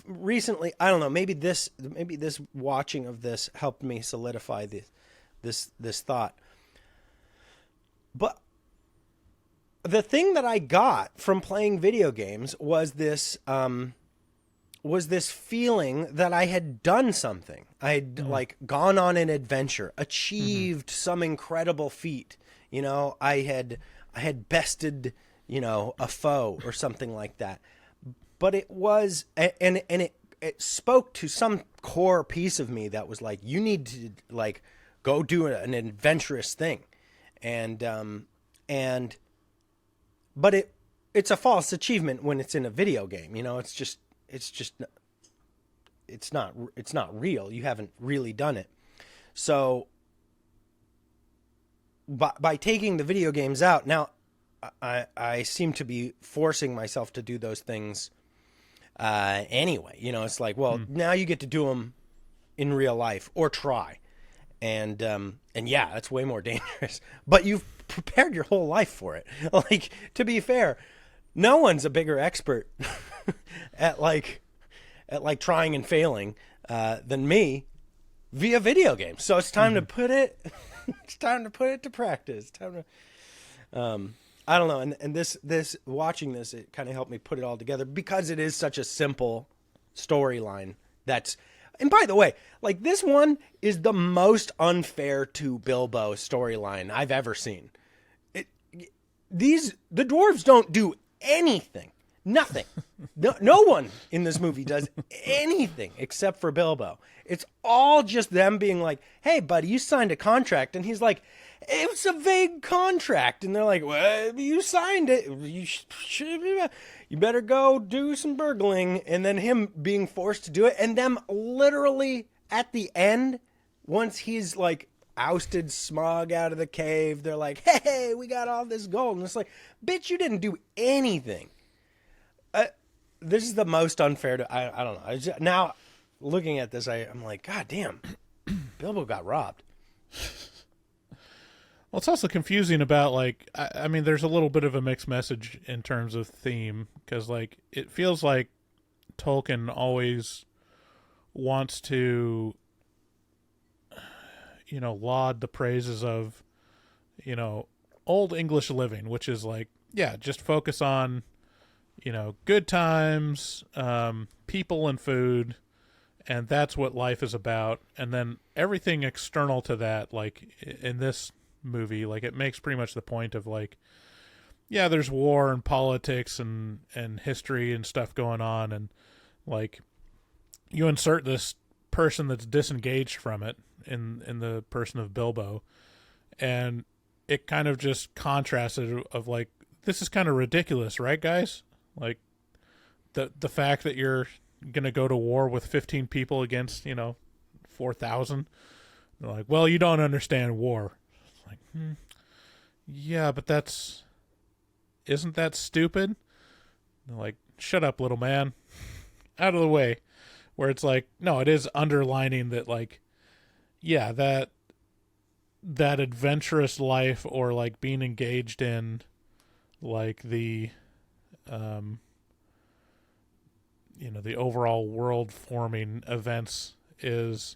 recently. I don't know, maybe this watching of this helped me solidify this thought. But the thing that I got from playing video games was this feeling that I had done something. I had like gone on an adventure, achieved some incredible feat. You know, I had bested, you know, a foe or something like that. But it was, and it spoke to some core piece of me that was like, you need to, like, go do an adventurous thing. But it's a false achievement when it's in a video game. You know, it's not real. You haven't really done it. So by taking the video games out, now I seem to be forcing myself to do those things anyway. You know, it's like, well, now you get to do them in real life, or try. And yeah, that's way more dangerous. But you've prepared your whole life for it. Like, to be fair, no one's a bigger expert at trying and failing than me via video games. So it's time to put it. It's time to put it to practice. It's time to. I don't know, and this watching this, it kind of helped me put it all together, because it is such a simple storyline. And by the way, like, this one is the most unfair to Bilbo storyline I've ever seen. The dwarves don't do anything. Nothing. No one in this movie does anything except for Bilbo. It's all just them being like, hey, buddy, you signed a contract. And he's like, it was a vague contract. And they're like, well, you signed it. You better go do some burgling. And then him being forced to do it. And them literally at the end, once he's like ousted Smaug out of the cave, they're like, hey, we got all this gold. And it's like, bitch, you didn't do anything. This is the most unfair to, I don't know. Now, looking at this, I'm like, God damn, Bilbo got robbed. Well, it's also confusing about, like, I mean, there's a little bit of a mixed message in terms of theme, because, like, it feels like Tolkien always wants to, you know, laud the praises of, you know, old English living, which is like, yeah, just focus on, you know, good times, people and food, and that's what life is about. And then everything external to that, like in this movie, like, it makes pretty much the point of, like, yeah, there's war and politics and history and stuff going on, and, like, you insert this person that's disengaged from it in the person of Bilbo, and it kind of just contrasted of like, this is kind of ridiculous, right, guys? Like, the fact that you're gonna go to war with 15 people against, you know, 4,000. They're like, well, you don't understand war. It's like, yeah, but isn't that stupid? They're like, shut up, little man, out of the way. Where it's like, no, it is underlining that, like, yeah, that adventurous life, or like being engaged in, like, the you know, the overall world forming events is,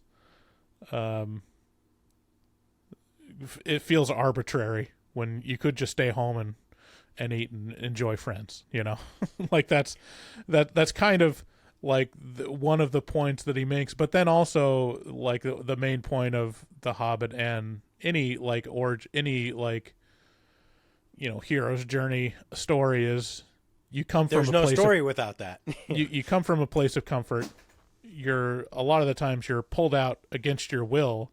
it feels arbitrary when you could just stay home and eat and enjoy friends, you know. Like, that's kind of like one of the points that he makes, but then also like the main point of The Hobbit and any like hero's journey story is you come from There's a no place story of, without that. you come from a place of comfort. A lot of the times you're pulled out against your will,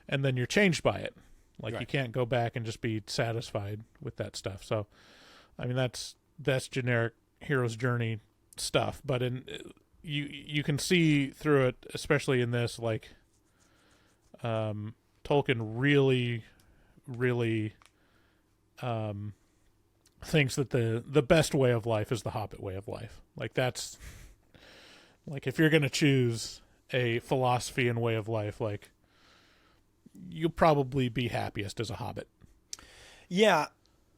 and then you're changed by it. Like you can't go back and just be satisfied with that stuff. So, I mean that's generic hero's journey stuff, but you can see through it, especially in this, like Tolkien really thinks that the best way of life is the Hobbit way of life. Like that's like if you're going to choose a philosophy and way of life, like you'll probably be happiest as a Hobbit. Yeah.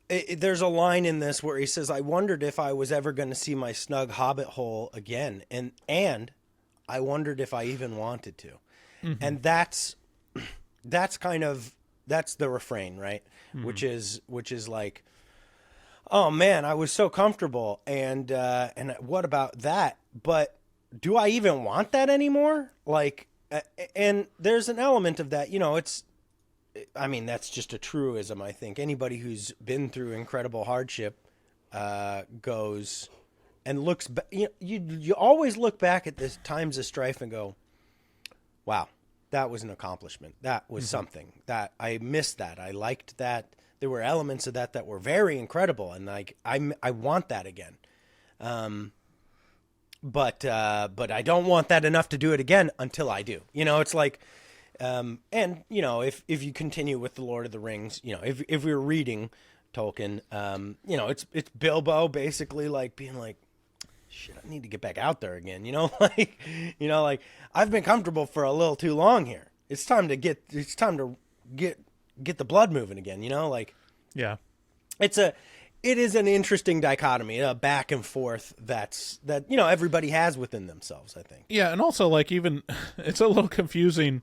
There's a line in this where he says, I wondered if I was ever going to see my snug Hobbit hole again. And I wondered if I even wanted to. Mm-hmm. And that's the refrain, right? Mm-hmm. Which is like, oh man, I was so comfortable. And what about that? But do I even want that anymore? Like, and there's an element of that, that's just a truism. I think anybody who's been through incredible hardship goes and looks back. You always look back at this times of strife and go, wow, that was an accomplishment. That was something that I missed that. I liked that. There were elements of that were very incredible. And like, I want that again. But I don't want that enough to do it again until I do. It's like, if you continue with the Lord of the Rings, if we were reading Tolkien, it's Bilbo basically like being like, shit, I need to get back out there again. Like I've been comfortable for a little too long here. It's time to get the blood moving again. Yeah, it is an interesting dichotomy, a back and forth that everybody has within themselves, I think. Yeah, and also like even it's a little confusing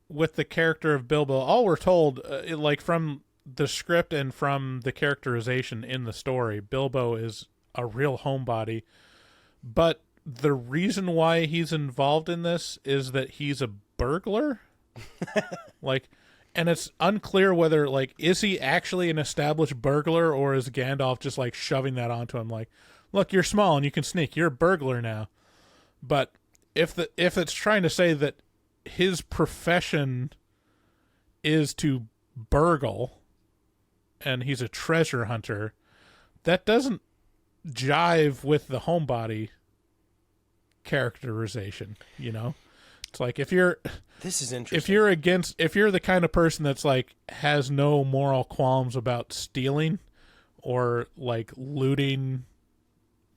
with the character of Bilbo. All we're told, like from the script and from the characterization in the story, Bilbo is a real homebody. But the reason why he's involved in this is that he's a burglar. And it's unclear whether, like, is he actually an established burglar, or is Gandalf just, like, shoving that onto him? Like, look, you're small and you can sneak. You're a burglar now. But if it's trying to say that his profession is to burgle and he's a treasure hunter, that doesn't jive with the homebody characterization, It's like if you're this is interesting. If you're the kind of person that's like has no moral qualms about stealing or like looting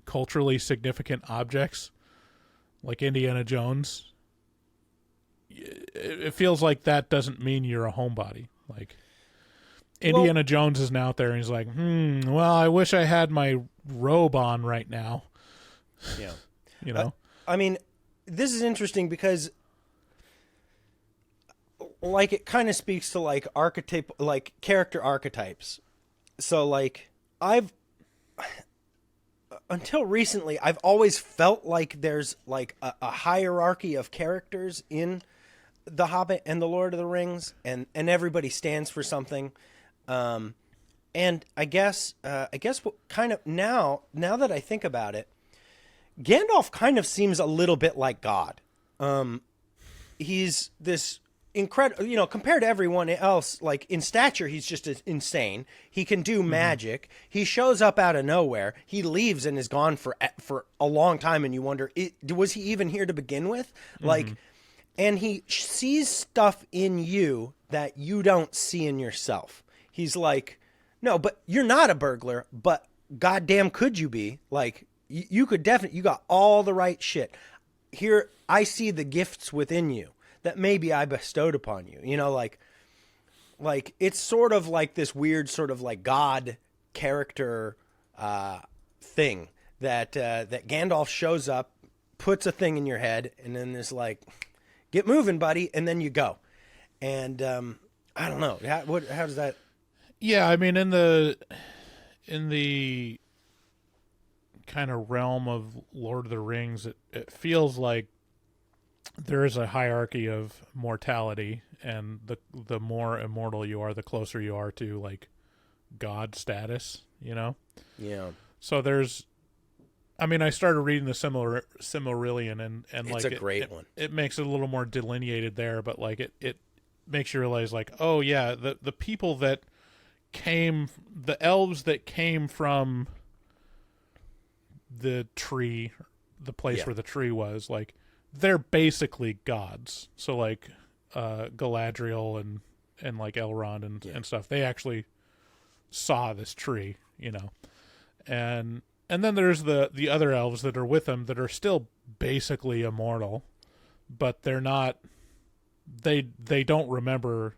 culturally significant objects like Indiana Jones, it feels like that doesn't mean you're a homebody. Like Indiana Jones isn't out there and he's like, well, I wish I had my robe on right now. Yeah. I mean, this is interesting because like it kind of speaks to like character archetypes. So like until recently, I've always felt like there's like a hierarchy of characters in The Hobbit and The Lord of the Rings, and everybody stands for something. And I guess what kind of now that I think about it, Gandalf kind of seems a little bit like God. He's this incredible, compared to everyone else, like in stature, he's just insane. He can do magic. He shows up out of nowhere. He leaves and is gone for a long time. And you wonder, was he even here to begin with? Like, and he sees stuff in you that you don't see in yourself. He's like, no, but you're not a burglar, but goddamn could you be? Like, you could definitely, you got all the right shit. Here, I see the gifts within you that maybe I bestowed upon you. Like it's sort of like this weird sort of like God character thing that Gandalf shows up, puts a thing in your head, and then is like, get moving, buddy, and then you go. And I don't know. How does that? Yeah, I mean, in the kind of realm of Lord of the Rings, it feels like there is a hierarchy of mortality, and the more immortal you are, the closer you are to like God status, you know? Yeah. So I started reading the Silmarillion, and It's like a great one. It makes it a little more delineated there, but like it makes you realize like, oh yeah, the people that the elves that came from the tree, the place where the tree was, like they're basically gods. So like Galadriel and like Elrond and stuff, they actually saw this tree, you know. And then there's the other elves that are with them that are still basically immortal, but they're not. They don't remember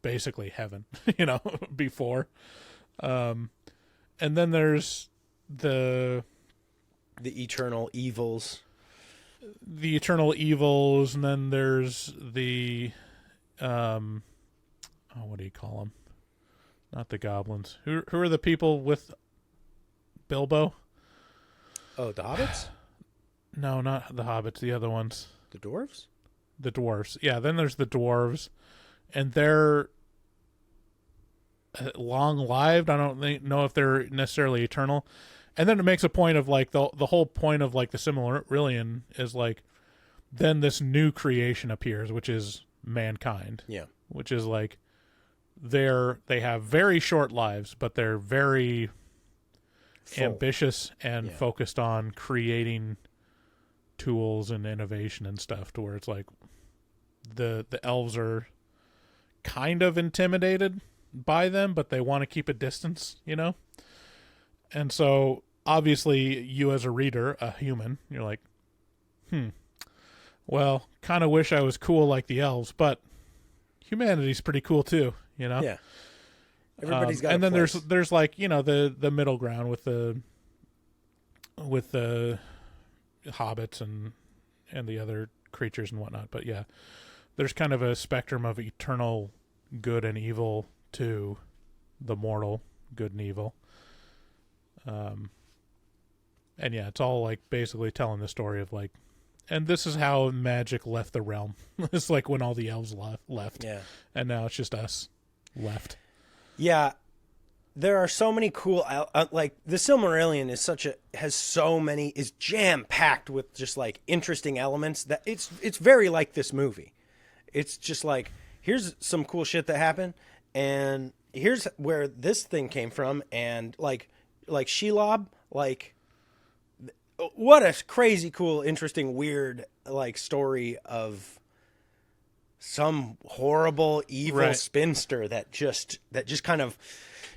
basically heaven, you know, before. And then there's the eternal evils. The eternal evils, and then there's the what do you call them? Not the goblins. Who are the people with Bilbo? Oh, the hobbits? No, not the hobbits. The other ones. The dwarves? The dwarves. Yeah, then there's the dwarves, and they're long-lived. I don't know if they're necessarily eternal. And then it makes a point of like the whole point of like the Silmarillion is like then this new creation appears, which is mankind. Yeah. Which is like they have very short lives, but they're very ambitious and focused on creating tools and innovation and stuff, to where it's like the elves are kind of intimidated by them, but they want to keep a distance, you know? And so obviously you as a reader, a human, you're like, well, kind of wish I was cool like the elves, but humanity's pretty cool too, you know? Yeah. Everybody's got and a then place. there's like, you know, the middle ground with the hobbits and the other creatures and whatnot. But yeah, there's kind of a spectrum of eternal good and evil to the mortal good and evil. And yeah, it's all like basically telling the story of like, and this is how magic left the realm. It's like when all the elves left. Yeah. And now it's just us left. Yeah. There are so many cool, like the Silmarillion is jam packed with just like interesting elements that it's very like this movie. It's just like, here's some cool shit that happened, and here's where this thing came from, and like Shelob, like what a crazy cool, interesting, weird like story of some horrible evil spinster that just kind of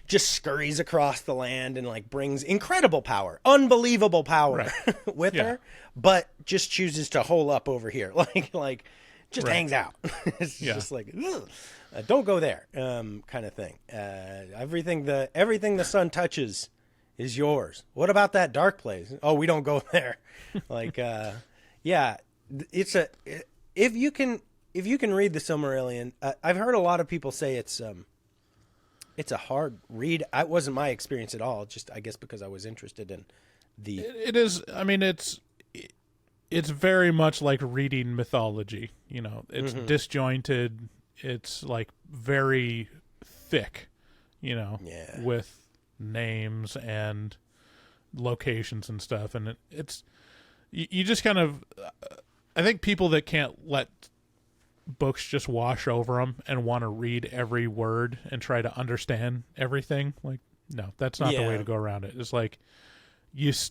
just scurries across the land and like brings incredible power, unbelievable power with her, but just chooses to hole up over here. Like just hangs out. It's just like, don't go there. Kind of thing. Everything the sun touches is yours. What about that dark place? Oh, we don't go there. Like, yeah, if you can read the Silmarillion, I've heard a lot of people say it's a hard read. It wasn't my experience at all. Just, I guess, because I was interested in the. It is. I mean, it's very much like reading mythology. You know, it's disjointed. It's like very thick. You know, with names and locations and stuff, and it's you just kind of. I think people that can't let books just wash over them and want to read every word and try to understand everything, like, no, that's not the way to go around it. It's like you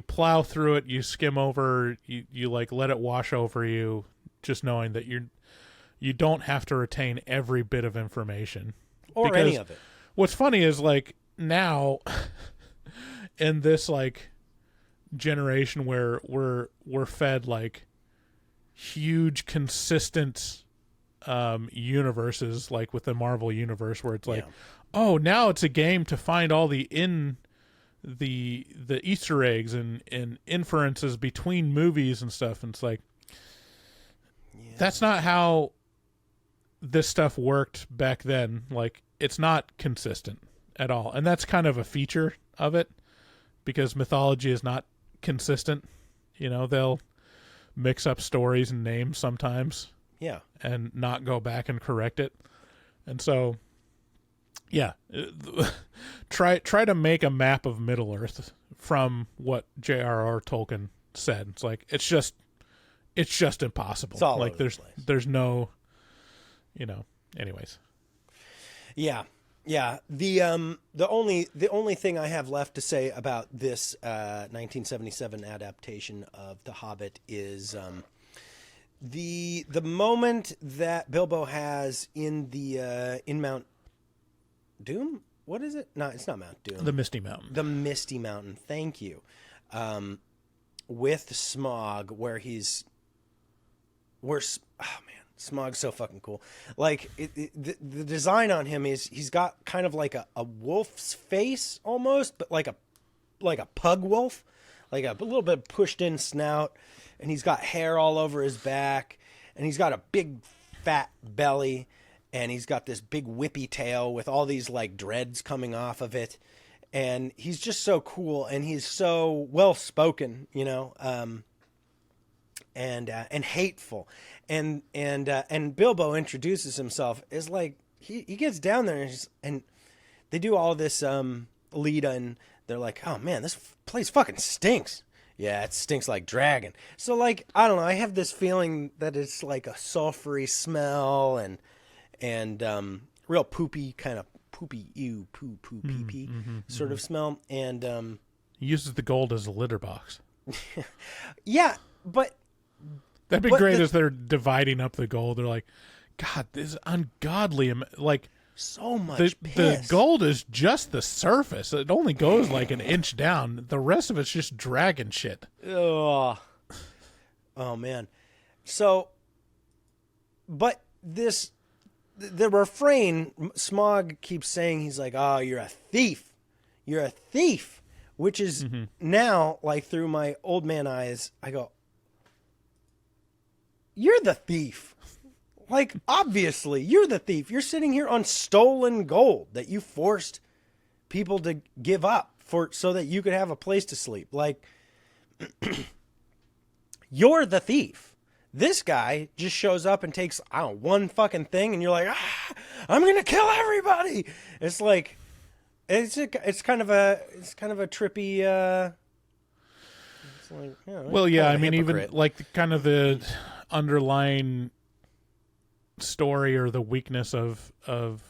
plow through it, you skim over, you like let it wash over you, just knowing that you don't have to retain every bit of information or because any of it. What's funny is like now in this like generation where we're fed like huge consistent universes, like with the Marvel universe, where it's like, oh, now it's a game to find all the Easter eggs and inferences between movies and stuff, and it's like that's not how this stuff worked back then. Like, it's not consistent at all, and that's kind of a feature of it because mythology is not consistent. You know, they'll mix up stories and names sometimes. Yeah. And not go back and correct it. And so, yeah, try to make a map of Middle-earth from what J.R.R. Tolkien said. It's like it's just impossible. It's all like over the place. there's no, anyways. Yeah. Yeah. The only thing I have left to say about this 1977 adaptation of The Hobbit is the moment that Bilbo has in Mount Doom. What is it? No, it's not Mount Doom. The Misty Mountain. The Misty Mountain. Thank you. With Smaug, where Smaug's so fucking cool. Like the design on him is he's got kind of like a wolf's face almost, but like a pug wolf, like a little bit pushed in snout, and he's got hair all over his back, and he's got a big fat belly, and he's got this big whippy tail with all these like dreads coming off of it, and he's just so cool, and he's so well spoken, and hateful, and Bilbo introduces himself as like he gets down there and they do all this lead and they're like, oh man, this place fucking stinks. Yeah, it stinks like dragon. So like I don't know, I have this feeling that it's like a sulfury smell and real poopy kind of poopy poo pee pee sort of smell, and he uses the gold as a litter box. Yeah, but that'd be great as they're dividing up the gold. They're like, God, this is ungodly. Like so much piss. The gold is just the surface. It only goes like an inch down. The rest of it's just dragon shit. Oh man. So, but the refrain, Smaug keeps saying, he's like, oh, you're a thief. You're a thief. Which is now, like through my old man eyes, I go, you're the thief. Like, obviously, you're the thief. You're sitting here on stolen gold that you forced people to give up so that you could have a place to sleep. Like, you're the thief. This guy just shows up and takes, I don't know, one fucking thing, and you're like, I'm gonna kill everybody. It's like, it's kind of a trippy. It's like, well, yeah, I mean, even like kind of the underlying story or the weakness of the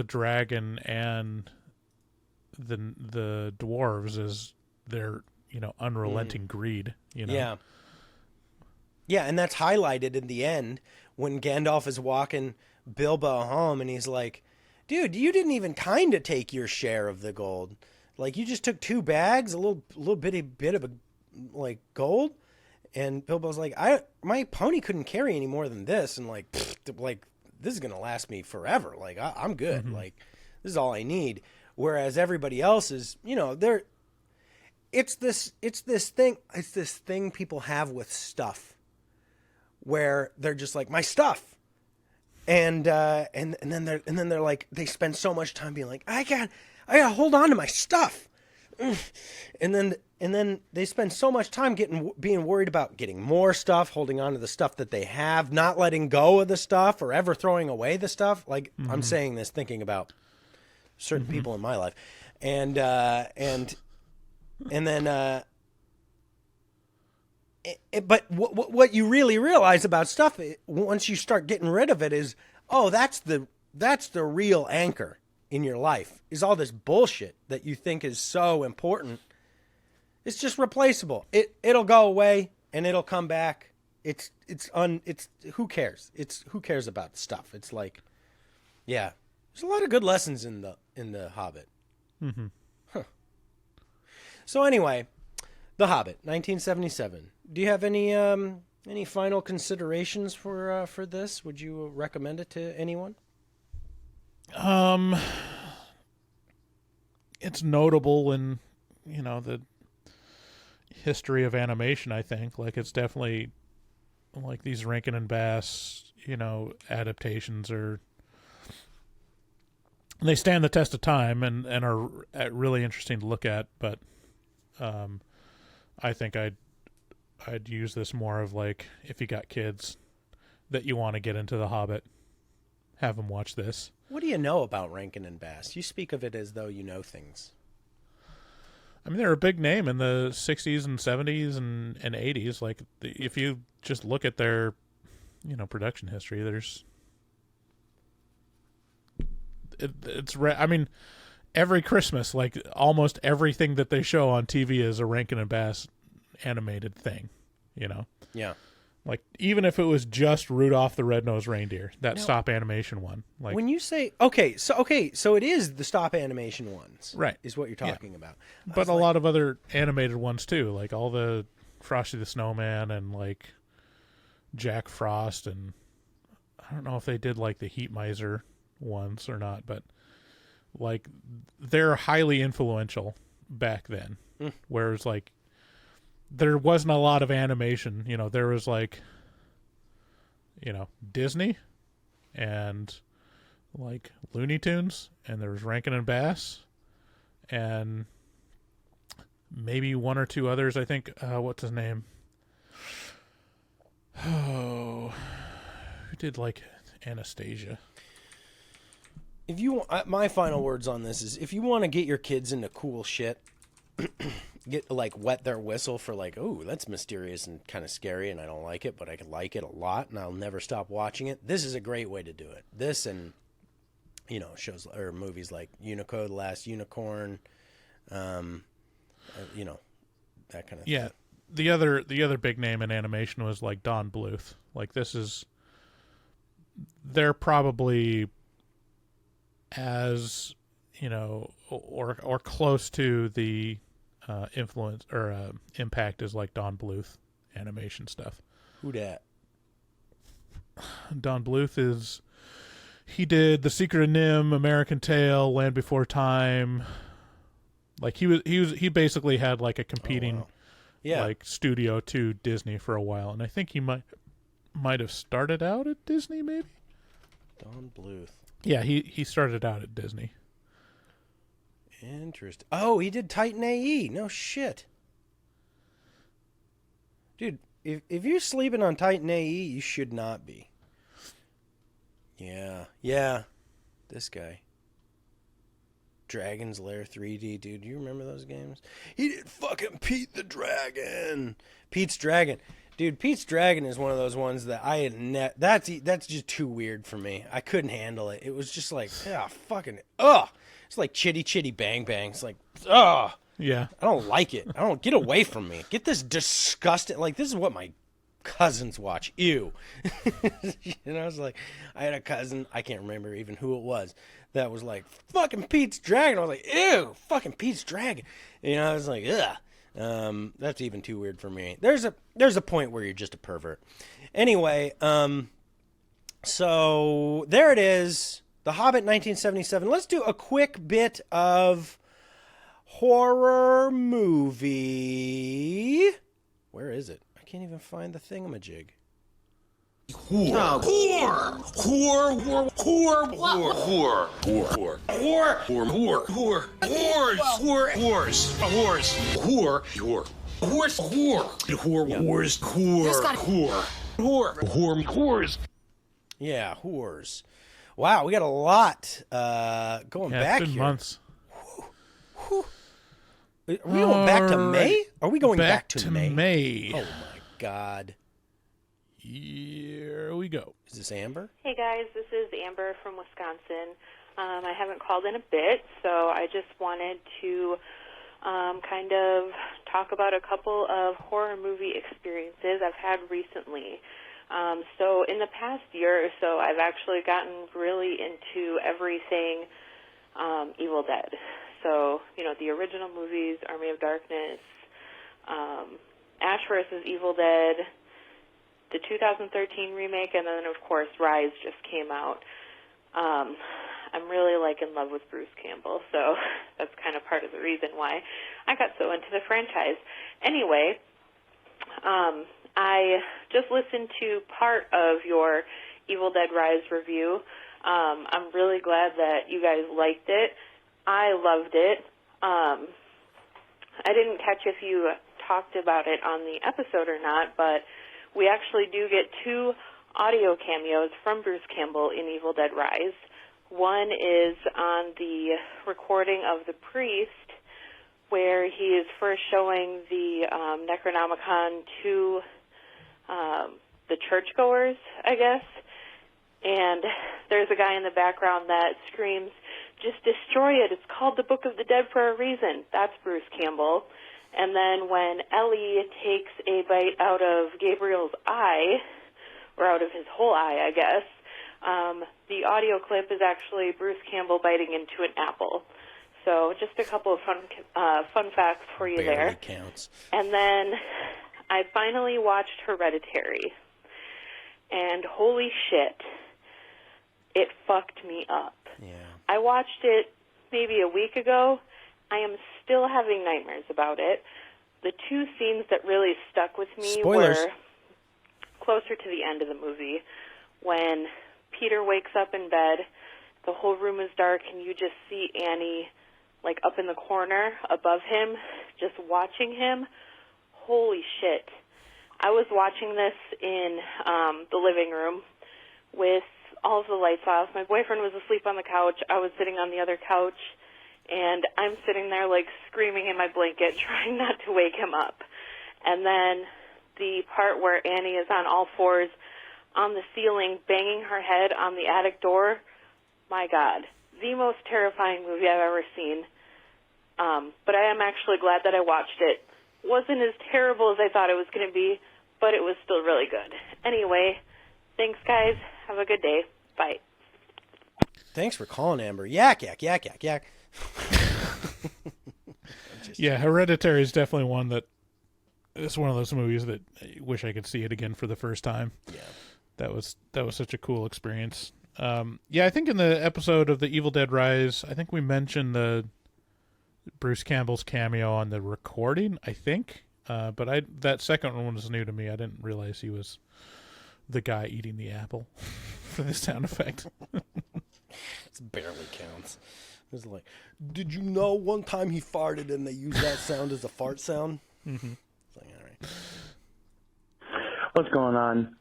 dragon and the dwarves is their unrelenting greed. Yeah, and that's highlighted in the end when Gandalf is walking Bilbo home, and he's like, dude, you didn't even kind of take your share of the gold. Like, you just took 2 bags, a little bit of like gold. And Bilbo's like, my pony couldn't carry any more than this. And like this is going to last me forever. Like, I'm good. Mm-hmm. Like, this is all I need. Whereas everybody else is, it's this thing people have with stuff where they're just like, my stuff. And then they're like, they spend so much time being like, I gotta hold on to my stuff. And then they spend so much time being worried about getting more stuff, holding on to the stuff that they have, not letting go of the stuff or ever throwing away the stuff. Like, I'm saying this thinking about certain people in my life, and then but what you really realize about stuff once you start getting rid of it is, oh, that's the real anchor in your life, is all this bullshit that you think is so important. It's just replaceable. It'll go away and it'll come back. It's who cares? Who cares about stuff? It's like, yeah, there's a lot of good lessons in the Hobbit. Mm-hmm. Huh. So anyway, The Hobbit, 1977. Do you have any final considerations for this? Would you recommend it to anyone? It's notable in the history of animation. I think like it's definitely like these Rankin and Bass adaptations are they stand the test of time and are really interesting to look at. But I think I'd use this more of like, if you got kids that you want to get into The Hobbit, have them watch this. What do you know about Rankin and Bass? You speak of it as though you know things. I mean, they're a big name in the 60s and 70s and 80s. Like, if you just look at their, production history, I mean, every Christmas, like, almost everything that they show on TV is a Rankin and Bass animated thing, Yeah. Like, even if it was just Rudolph the Red-Nosed Reindeer, that stop animation one. Like, when you say so it is the stop animation ones, right? Is what you're talking about. But a lot of other animated ones too, like all the Frosty the Snowman and like Jack Frost, and I don't know if they did like the Heat Miser ones or not, but like they're highly influential back then. Whereas like there wasn't a lot of animation. There was like, Disney and like Looney Tunes, and there was Rankin and Bass and maybe one or two others. I think, what's his name? Oh, who did like Anastasia? If you, my final words on this is, if you want to get your kids into cool shit, wet their whistle for like, oh, that's mysterious and kind of scary, and I don't like it, but I can like it a lot, and I'll never stop watching it. This is a great way to do it. This and shows or movies like Unico, The Last Unicorn, that kind of thing. The other big name in animation was like Don Bluth. Like they're probably as or close to the influence or impact is like Don Bluth animation stuff. Who dat? Don Bluth he did The Secret of Nim, American Tail, Land Before Time. Like he basically had like a competing like studio to Disney for a while, and I think he might have started out at Disney maybe. Don Bluth. Yeah, he started out at Disney. Interesting. Oh, he did Titan AE. No shit. Dude, if you're sleeping on Titan AE, you should not be. Yeah. This guy. Dragon's Lair 3D, dude. Do you remember those games? He did fucking Pete the Dragon. Pete's Dragon. Dude, Pete's Dragon is one of those ones that I had that's just too weird for me. I couldn't handle it. It was just like, it's like Chitty Chitty Bang Bang. It's like, yeah. I don't like it. I don't, get away from me. Get this disgusting, like, this is what my cousins watch. Ew. It's like, I had a cousin, I can't remember even who it was, that was like, fucking Pete's Dragon. I was like, ew, fucking Pete's Dragon. I was like, ugh. That's even too weird for me. There's a point where you're just a pervert. Anyway, so there it is. The Hobbit 1977. Let's do a quick bit of horror movie. Where is it? I can't even find the thingamajig. Yeah, whores. Wow, we got a lot going back here. Months. Are we going back to May? Are we going back to May? Oh my God. Here we go. Is this Amber? Hey guys, this is Amber from Wisconsin. I haven't called in a bit, so I just wanted to kind of talk about a couple of horror movie experiences I've had recently. So in the past year or so, I've actually gotten really into everything Evil Dead. So, the original movies, Army of Darkness, Ash vs. Evil Dead, the 2013 remake, and then, of course, Rise just came out. I'm really, in love with Bruce Campbell, so that's kind of part of the reason why I got so into the franchise. Anyway, I just listened to part of your Evil Dead Rise review, I'm really glad that you guys liked it. I loved it. I didn't catch if you talked about it on the episode or not, but we actually do get 2 audio cameos from Bruce Campbell in Evil Dead Rise. One is on the recording of the priest, where he is first showing the Necronomicon to the churchgoers, I guess. And there's a guy in the background that screams, "Just destroy it. It's called the Book of the Dead for a reason." That's Bruce Campbell. And then when Ellie takes a bite out of Gabriel's eye, or out of his whole eye, I guess, the audio clip is actually Bruce Campbell biting into an apple. So just a couple of fun facts for you Barely there. Counts. And then I finally watched Hereditary. And holy shit, it fucked me up. Yeah. I watched it maybe a week ago. I am still having nightmares about it. The 2 scenes that really stuck with me Spoilers. were closer to the end of the movie, when Peter wakes up in bed, the whole room is dark, and you just see Annie like up in the corner above him, just watching him. Holy shit. I was watching this in the living room with all of the lights off. My boyfriend was asleep on the couch. I was sitting on the other couch, and I'm sitting there like screaming in my blanket, trying not to wake him up. And then the part where Annie is on all fours on the ceiling, banging her head on the attic door, my God, the most terrifying movie I've ever seen. But I am actually glad that I watched it. Wasn't as terrible as I thought it was going to be, but it was still really good. Anyway, thanks, guys. Have a good day. Bye. Thanks for calling, Amber. Yak, yak, yak, yak, yak. Yeah, Hereditary is definitely one that it's one of those movies that I wish I could see it again for the first time. Yeah, that was such a cool experience. Yeah, I think in the episode of the Evil Dead Rise, I think we mentioned the Bruce Campbell's cameo on the recording, I think. But that second one was new to me. I didn't realize he was the guy eating the apple for the sound effect. It barely counts. It's like, did you know one time he farted and they used that sound as a fart sound? Mm-hmm. It's like, all right. What's going on,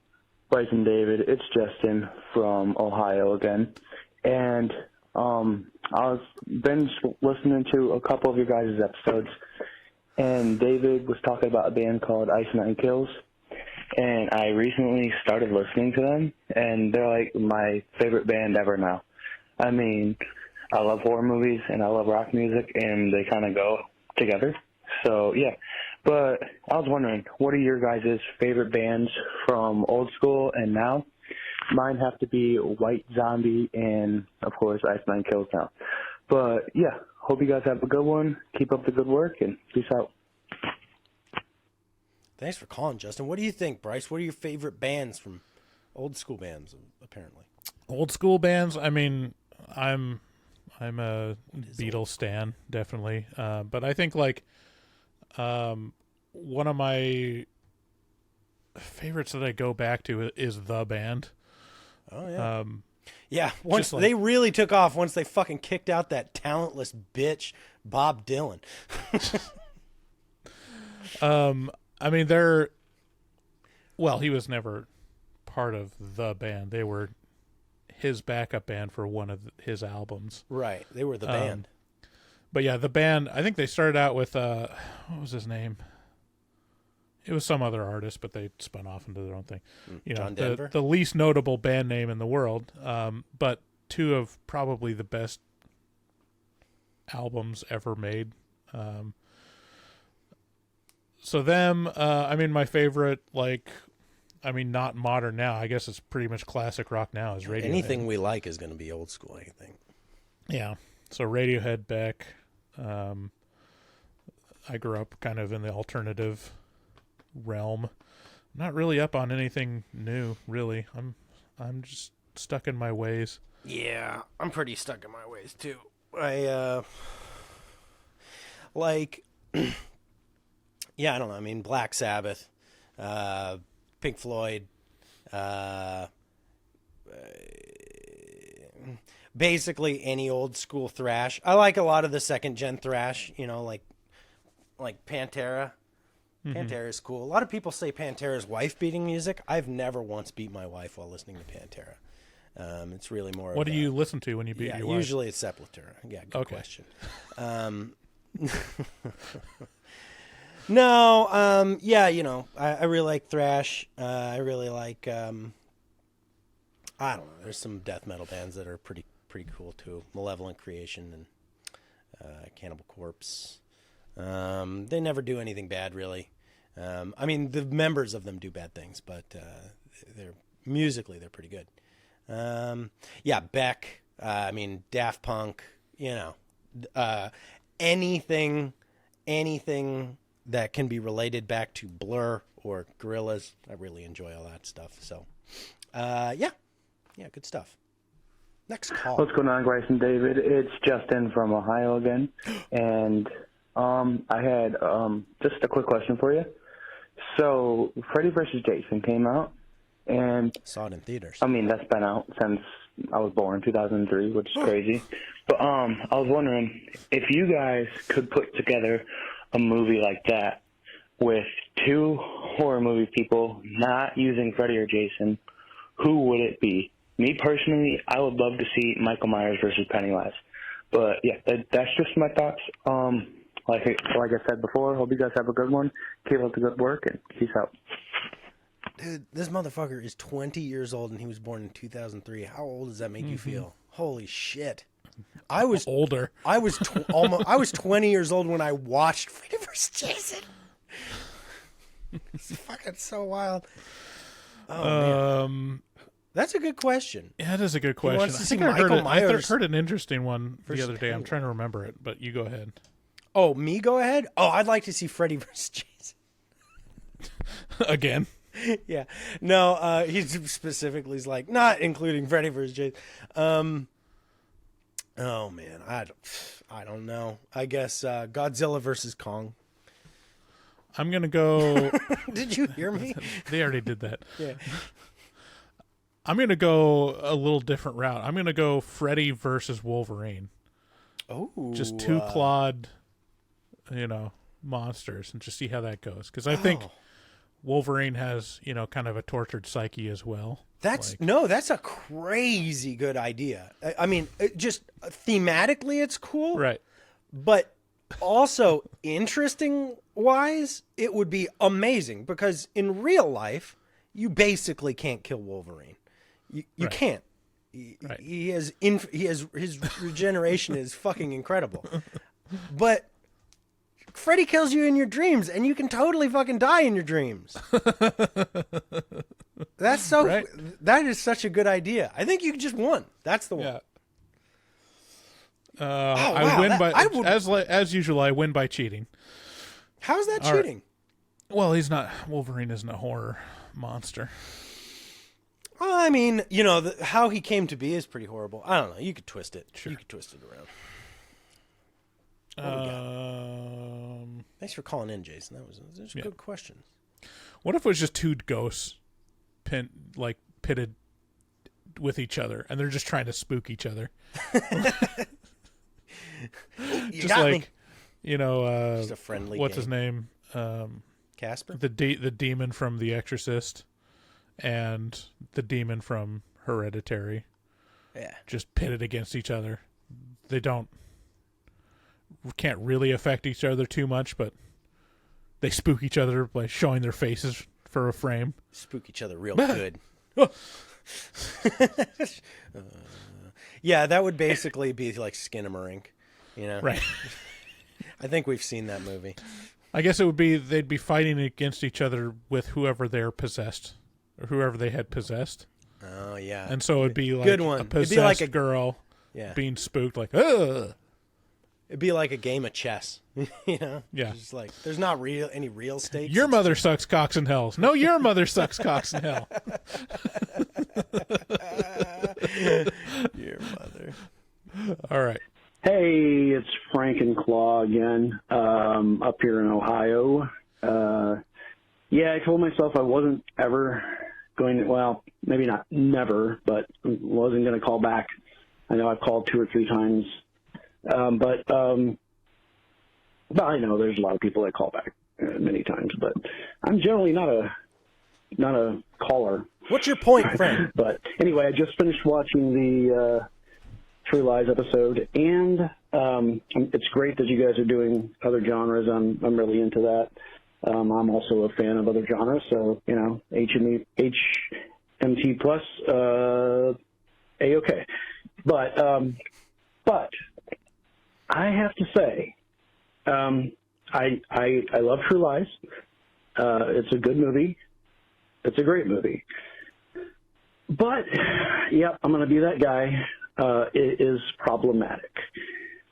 Bryce and David? It's Justin from Ohio again. And I've been listening to a couple of your guys' episodes, and David was talking about a band called Ice Nine Kills, and I recently started listening to them, and they're like my favorite band ever now. I mean, I love horror movies and I love rock music, and they kind of go together. So, yeah. But I was wondering, what are your guys' favorite bands from old school and now? Mine have to be White Zombie and, of course, Ice Nine Kills now. But, yeah, hope you guys have a good one. Keep up the good work, and peace out. Thanks for calling, Justin. What do you think, Bryce? What are your favorite bands from old school bands, apparently? Old school bands? I mean, I'm a Beatles stan, definitely. But I think, like, one of my favorites that I go back to is The Band. Oh, yeah. Yeah, once they really took off once they fucking kicked out that talentless bitch, Bob Dylan. I mean, he was never part of The Band. They were his backup band for one of his albums. Right, they were the band. But yeah, The Band, I think they started out with, what was his name? It was some other artist, but they spun off into their own thing. John Denver? The least notable band name in the world, but two of probably the best albums ever made. So them, I mean, my favorite, not modern now. I guess it's pretty much classic rock now is Radiohead. Anything we like is going to be old school, I think. Yeah. So Radiohead, Beck. I grew up kind of in the alternative realm. Not really up on anything new, really. I'm just stuck in my ways. Yeah, I'm pretty stuck in my ways too. Yeah, I don't know. I mean, Black Sabbath, Pink Floyd, basically any old school thrash. I like a lot of the second gen thrash, like Pantera. Pantera is cool. A lot of people say Pantera is wife beating music. I've never once beat my wife while listening to Pantera. It's really more. What do you listen to when you beat your wife? Usually it's Sepultura. Yeah, good question. No, I really like thrash. I really like. I don't know. There's some death metal bands that are pretty cool too. Malevolent Creation and Cannibal Corpse. They never do anything bad, really. I mean, the members of them do bad things, but they're pretty good. Beck. Daft Punk. Anything that can be related back to Blur or Gorillaz. I really enjoy all that stuff. So, good stuff. Next call. What's going on, Bryce and David? It's Justin from Ohio again, and I had just a quick question for you. So, Freddy vs. Jason came out, and saw it in theaters. That's been out since I was born, 2003, which is crazy. But I was wondering if you guys could put together a movie like that with two horror movie people not using Freddy or Jason, who would it be? Me personally, I would love to see Michael Myers versus Pennywise. But yeah, that's just my thoughts. Like I said before, hope you guys have a good one. Keep up the good work, and peace out. Dude, this motherfucker is 20 years old, and he was born in 2003. How old does that make you feel? Holy shit! I was older. I was I was 20 years old when I watched Freddy vs. Jason. It's fucking so wild. Oh, man. That's a good question. Yeah, that is a good question. I think I heard an interesting one the other day. I'm trying to remember it, but you go ahead. Oh, me go ahead? Oh, I'd like to see Freddy vs. Jason. Again? Yeah. No, he specifically is like, not including Freddy vs. Jason. Oh, man. I don't know. I guess Godzilla versus Kong. I'm going to go... Did you hear me? They already did that. Yeah. I'm going to go a little different route. I'm going to go Freddy versus Wolverine. Oh. Just two clawed, monsters, and just see how that goes. Because I think Wolverine has, kind of a tortured psyche as well. That's a crazy good idea. I mean, just thematically it's cool. Right. But also interesting wise, it would be amazing because in real life, you basically can't kill Wolverine. You can't. He has his regeneration is fucking incredible. But Freddy kills you in your dreams, and you can totally fucking die in your dreams. That's so. Right? That is such a good idea. I think you just won. That's the one. Yeah. I win as usual. I win by cheating. How's that cheating? Right. Well, Wolverine isn't a horror monster. I mean, how he came to be is pretty horrible. I don't know. You could twist it. Sure. You could twist it around. Thanks for calling in, Jason. Those are good questions. What if it was just two ghosts pitted with each other, and they're just trying to spook each other? Just like, just a friendly what's game. His name? Casper? The demon from The Exorcist and the demon from Hereditary. Yeah. Just pitted against each other. They can't really affect each other too much, but they spook each other by showing their faces for a frame. Spook each other real good. Yeah, that would basically be like Skinamarink, Right. I think we've seen that movie. I guess it would be they'd be fighting against each other with whoever they're possessed or whoever they had possessed. Oh yeah. And so it'd be like good one. A possessed it'd be like a girl being spooked like, ugh. It'd be like a game of chess, Yeah. Just like there's not any real stakes. Your mother sucks cocks in hell. No, your mother sucks cocks in hell. Your mother. All right. Hey, it's Frank and Claw again, up here in Ohio. I told myself I wasn't ever going to, well, maybe not never, but wasn't going to call back I know I've called 2 or 3 times, but I know there's a lot of people that call back many times, but I'm generally not a caller. What's your point, Frank? But anyway, I just finished watching the True Lies episode, and it's great that you guys are doing other genres. I'm really into that. I'm also a fan of other genres, so HMT plus A-okay. But I have to say, I love True Lies. It's a good movie. It's a great movie. But, yep, I'm going to be that guy. It is problematic.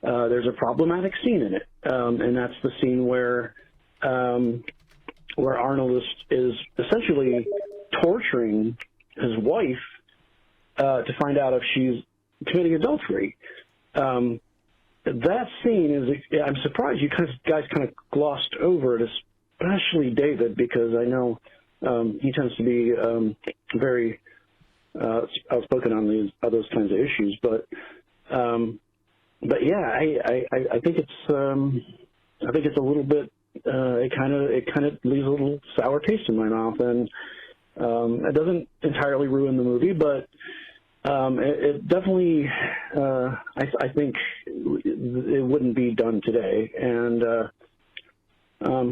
There's a problematic scene in it, and that's the scene where Arnold is essentially torturing his wife to find out if she's committing adultery. That scene is, I'm surprised you guys kind of glossed over it, especially David, because I know he tends to be very outspoken on those kinds of issues. But yeah, I think it's a little bit. It kind of leaves a little sour taste in my mouth, and it doesn't entirely ruin the movie, but it definitely. I think it wouldn't be done today, and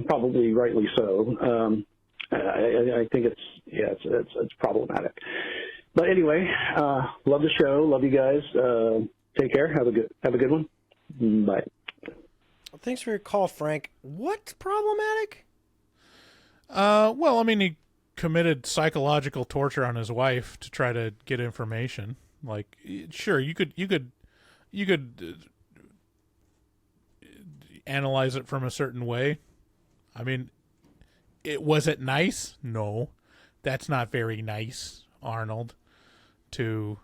probably rightly so. I think it's problematic. But anyway, love the show. Love you guys. Take care. Have a good one. Bye. Well, thanks for your call, Frank. What's problematic? Well, I mean, he committed psychological torture on his wife to try to get information. Like, sure, you could analyze it from a certain way. I mean, was it nice? No, that's not very nice, Arnold, to,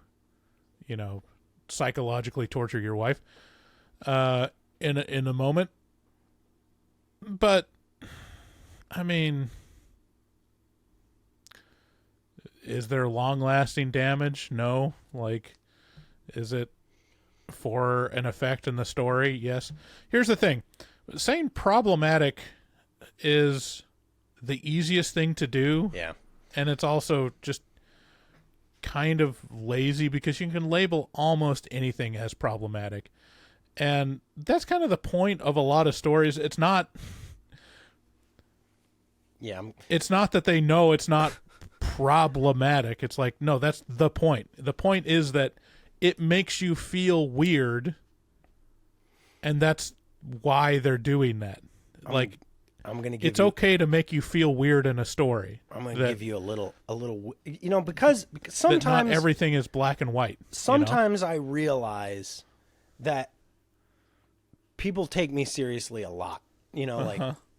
psychologically torture your wife in a moment. But I mean, is there long-lasting damage? No. Like, is it for an effect in the story? Yes. Here's the thing. Saying problematic is the easiest thing to do. Yeah. And it's also just kind of lazy because you can label almost anything as problematic. And that's kind of the point of a lot of stories. It's not... Yeah. It's not that they know it's not problematic. It's like, no, that's the point. The point is that it makes you feel weird, and that's why they're doing that. I'm gonna give it's okay to make you feel weird in a story. I'm gonna give you a little, because sometimes not everything is black and white. Sometimes I realize that people take me seriously a lot,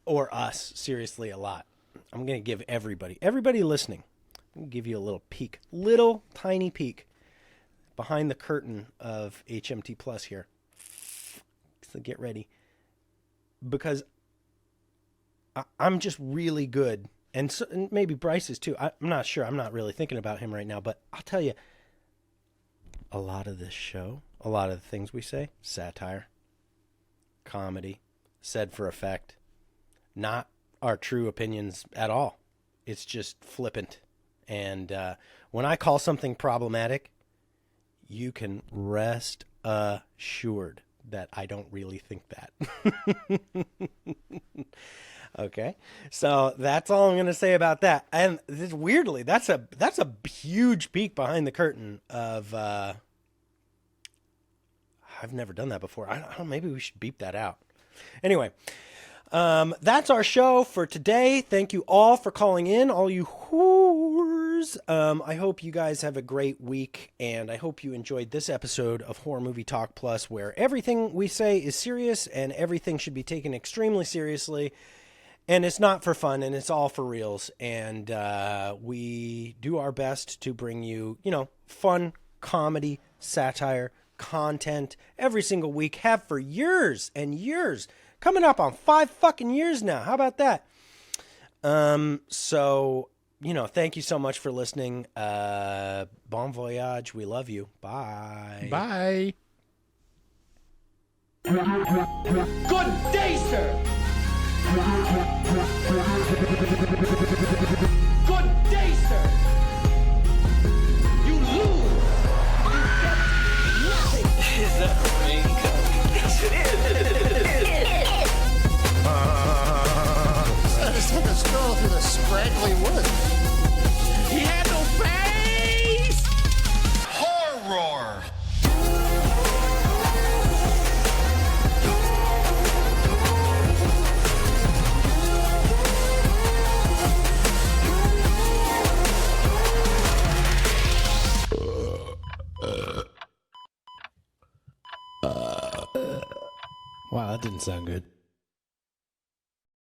or us seriously a lot. I'm going to give everybody listening, I'm going to give you a little tiny peek behind the curtain of HMT Plus here. So get ready. Because I'm just really good. And maybe Bryce is too. I'm not sure. I'm not really thinking about him right now. But I'll tell you, a lot of this show, a lot of the things we say, satire, comedy, said for effect, not our true opinions at all. It's just flippant. And when I call something problematic, you can rest assured that I don't really think that. Okay, so that's all I'm going to say about that. And weirdly, that's a huge peek behind the curtain of. I've never done that before. I don't know, maybe we should beep that out. Anyway, that's our show for today. Thank you all for calling in, all you whores. I hope you guys have a great week, and I hope you enjoyed this episode of Horror Movie Talk Plus, where everything we say is serious and everything should be taken extremely seriously. And it's not for fun, and it's all for reals. And we do our best to bring you, fun, comedy, satire, content every single week. Have for years and years. Coming up on 5 fucking years now. How about that? So, thank you so much for listening. Bon voyage. We love you. Bye. Bye. Good day, sir. Good day, sir. You lose. You get nothing. Is that a raincoat? Yes, it is. I just took a stroll through the scraggly woods. He had no face. Horror. Wow, that didn't sound good.